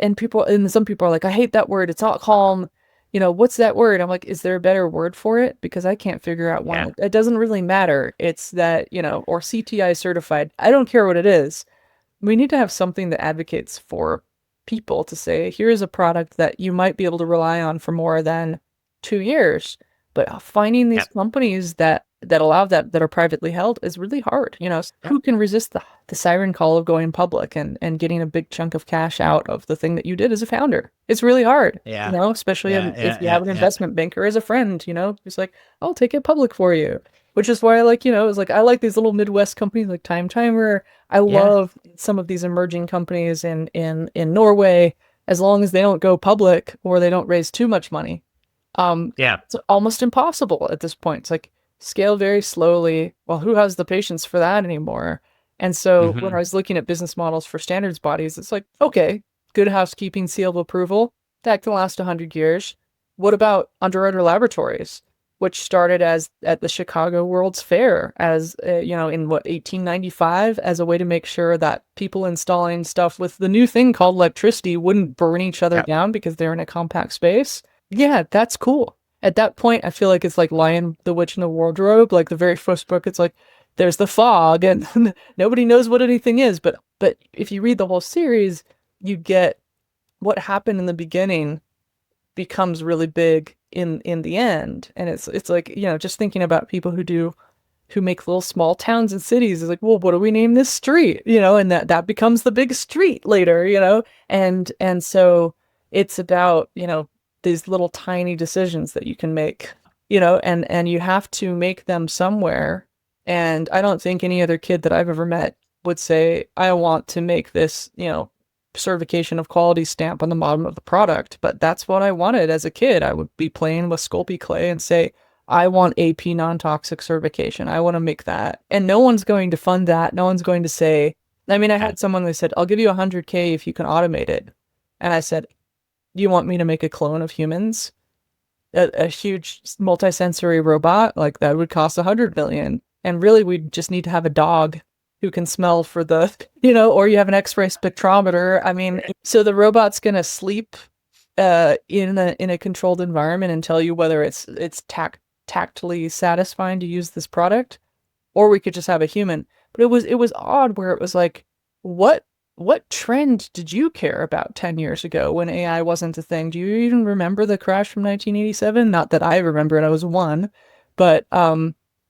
some people are like, I hate that word. It's not calm. What's that word? I'm like, is there a better word for it? Because I can't figure out one. Yeah. It doesn't really matter. It's that, or CTI certified. I don't care what it is. We need to have something that advocates for people to say, here is a product that you might be able to rely on for more than 2 years. But finding these companies that allow that are privately held is really hard. Who can resist the siren call of going public and getting a big chunk of cash out of the thing that you did as a founder? It's really hard. Especially if you have an investment banker as a friend, who's like, I'll take it public for you. Which is why I like, it's like I like these little Midwest companies like Time Timer. I love some of these emerging companies in Norway, as long as they don't go public or they don't raise too much money. It's almost impossible at this point. It's like scale very slowly. Well, who has the patience for that anymore? And so when I was looking at business models for standards bodies, it's like, okay, good housekeeping, seal of approval, that can last 100 years. What about Underwriter Laboratories, which started at the Chicago World's Fair as, in 1895 as a way to make sure that people installing stuff with the new thing called electricity wouldn't burn each other down because they're in a compact space. Yeah, that's cool. At that point, I feel like it's like Lion, the Witch, and the Wardrobe. Like the very first book, it's like there's the fog, and nobody knows what anything is. But if you read the whole series, you get what happened in the beginning becomes really big in the end. And it's like just thinking about people who make little small towns and cities is like, well, what do we name this street? And that becomes the big street later. And so it's about these little tiny decisions that you can make, and you have to make them somewhere. And I don't think any other kid that I've ever met would say, I want to make this, certification of quality stamp on the bottom of the product. But that's what I wanted as a kid. I would be playing with Sculpey clay and say, I want AP non-toxic certification. I want to make that. And no one's going to fund that. No one's going to say, I had someone that said, I'll give you $100K if you can automate it. And I said, you want me to make a clone of humans? A huge multi-sensory robot? Like that would cost $100 million. And really, we just need to have a dog who can smell for the, or you have an X-ray spectrometer. So the robot's going to sleep in a controlled environment and tell you whether it's tactily satisfying to use this product, or we could just have a human. But it was odd where it was like, what trend did you care about 10 years ago when AI wasn't a thing? Do you even remember the crash from 1987? Not that I remember it, I was one, but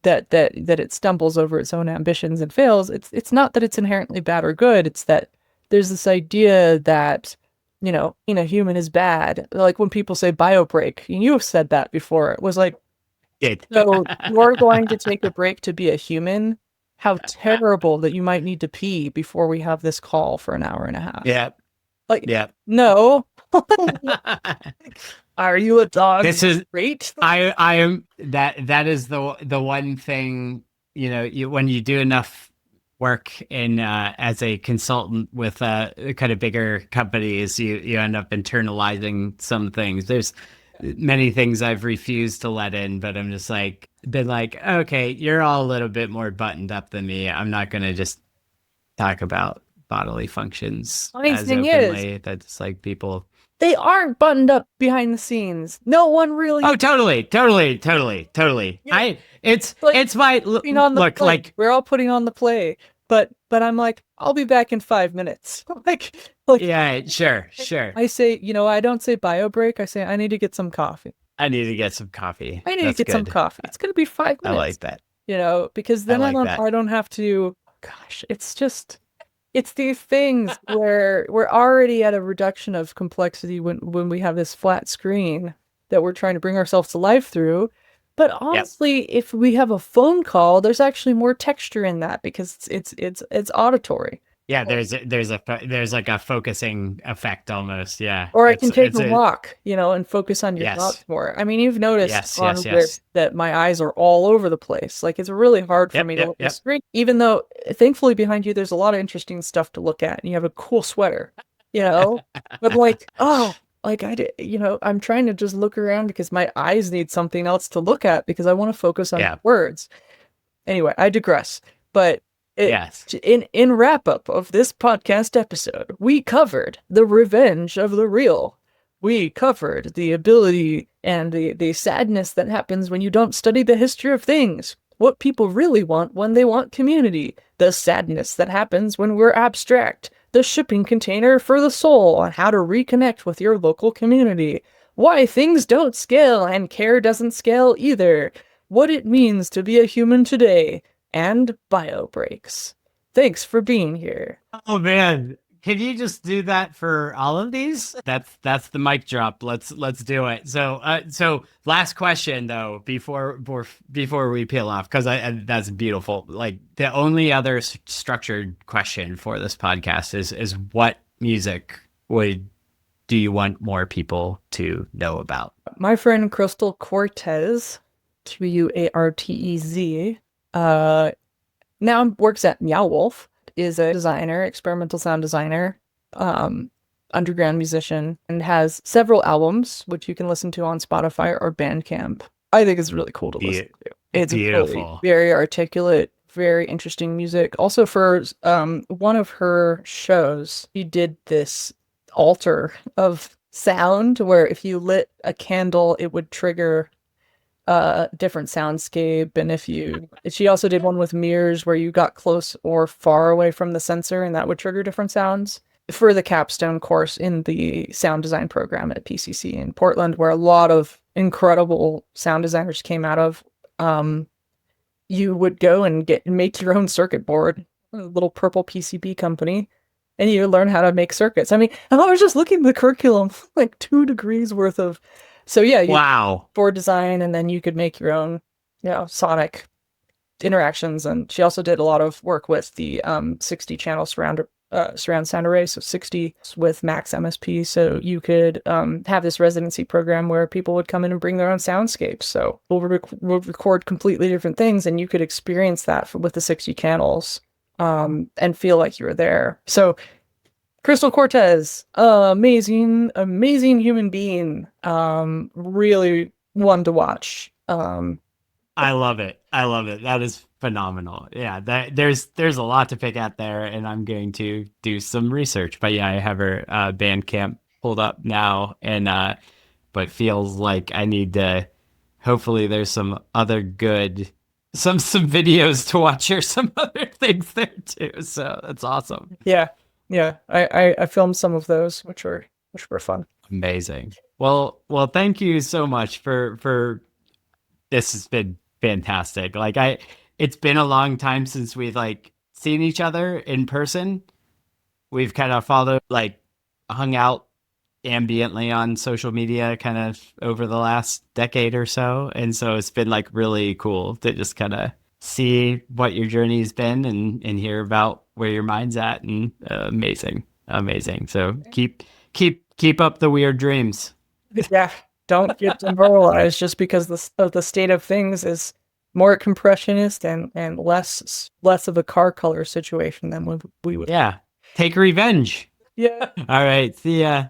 that it stumbles over its own ambitions and fails. It's not that it's inherently bad or good. It's that there's this idea that, a human is bad. Like when people say biobreak, and you have said that before, it was like, so you're going to take a break to be a human? How terrible that you might need to pee before we have this call for an hour and a half. Yeah. No. Are you a dog? This is great. I am that is the one thing, when you do enough work in as a consultant with kind of bigger companies, you end up internalizing some things. There's many things I've refused to let in, but I'm just been like, okay, you're all a little bit more buttoned up than me. I'm not going to just talk about bodily functions as openly. That's like people. They aren't buttoned up behind the scenes. No one really. Oh, totally. Yeah. It's my look. Like we're all putting on the play, but but I'm like, I'll be back in 5 minutes. like Yeah, sure. I say, I don't say bio break. I say I need to get some coffee. I need to get some coffee. I need That's to get some good. coffee. It's gonna be 5 I minutes. like that. Because I then like that. I don't have to. Gosh, it's these things where we're already at a reduction of complexity when we have this flat screen that we're trying to bring ourselves to life through. But honestly, if we have a phone call, there's actually more texture in that because it's auditory. Yeah, there's like a focusing effect almost. Yeah. Or I can take It's a a walk, and focus on your yes. thoughts more. I mean, you've noticed Yes, on yes, Rift yes. that my eyes are all over the place. Like it's really hard for me to look at the screen, even though thankfully behind you there's a lot of interesting stuff to look at, and you have a cool sweater, But like, like I did, I'm trying to just look around because my eyes need something else to look at because I want to focus on words. Anyway, I digress. But Yes. in wrap up of this podcast episode, we covered the revenge of the real. We covered the ability and the sadness that happens when you don't study the history of things. What people really want when they want community. The sadness that happens when we're abstract. The shipping container for the soul on how to reconnect with your local community. Why things don't scale and care doesn't scale either. What it means to be a human today. And bio breaks. Thanks for being here. Oh man, can you just do that for all of these? That's the mic drop. Let's do it. So last question though before we peel off because that's beautiful. Like the only other structured question for this podcast is what music do you want more people to know about? My friend Crystal Cortez, Quartez, now works at Meow Wolf, is a designer, experimental sound designer, underground musician, and has several albums, which you can listen to on Spotify or Bandcamp. I think it's really cool to listen to. It's beautiful. Really very articulate, very interesting music. Also for one of her shows, she did this altar of sound where if you lit a candle, it would trigger different soundscape. And she also did one with mirrors where you got close or far away from the sensor and that would trigger different sounds for the capstone course in the sound design program at PCC in Portland, where a lot of incredible sound designers came out of. You would go and make your own circuit board, a little purple PCB company, and you learn how to make circuits. I mean, I was just looking at the curriculum, like 2 degrees worth of. So yeah, wow. Board design, and then you could make your own, sonic interactions. And she also did a lot of work with the 60 channel surround sound array, so 60 with max MSP. So you could have this residency program where people would come in and bring their own soundscapes. So we'll record completely different things, and you could experience that with the 60 channels and feel like you were there. So Crystal Cortez, amazing human being. Really one to watch. I love it. That is phenomenal. Yeah, there's a lot to pick at there, and I'm going to do some research. But yeah, I have her Bandcamp pulled up now, and but feels like I need to. Hopefully, there's some other good some videos to watch or some other things there too. So that's awesome. Yeah. I filmed some of those, which were fun. Amazing. Well, thank you so much for this. Has been fantastic. Like it's been a long time since we've seen each other in person. We've kind of hung out ambiently on social media kind of over the last decade or so. And so it's been really cool to just kind of see what your journey's been and hear about where your mind's at, and amazing. So keep up the weird dreams. Yeah, don't get demoralized just because the state of things is more compressionist and less of a car color situation than we would. Yeah, take revenge. Yeah. All right, see ya.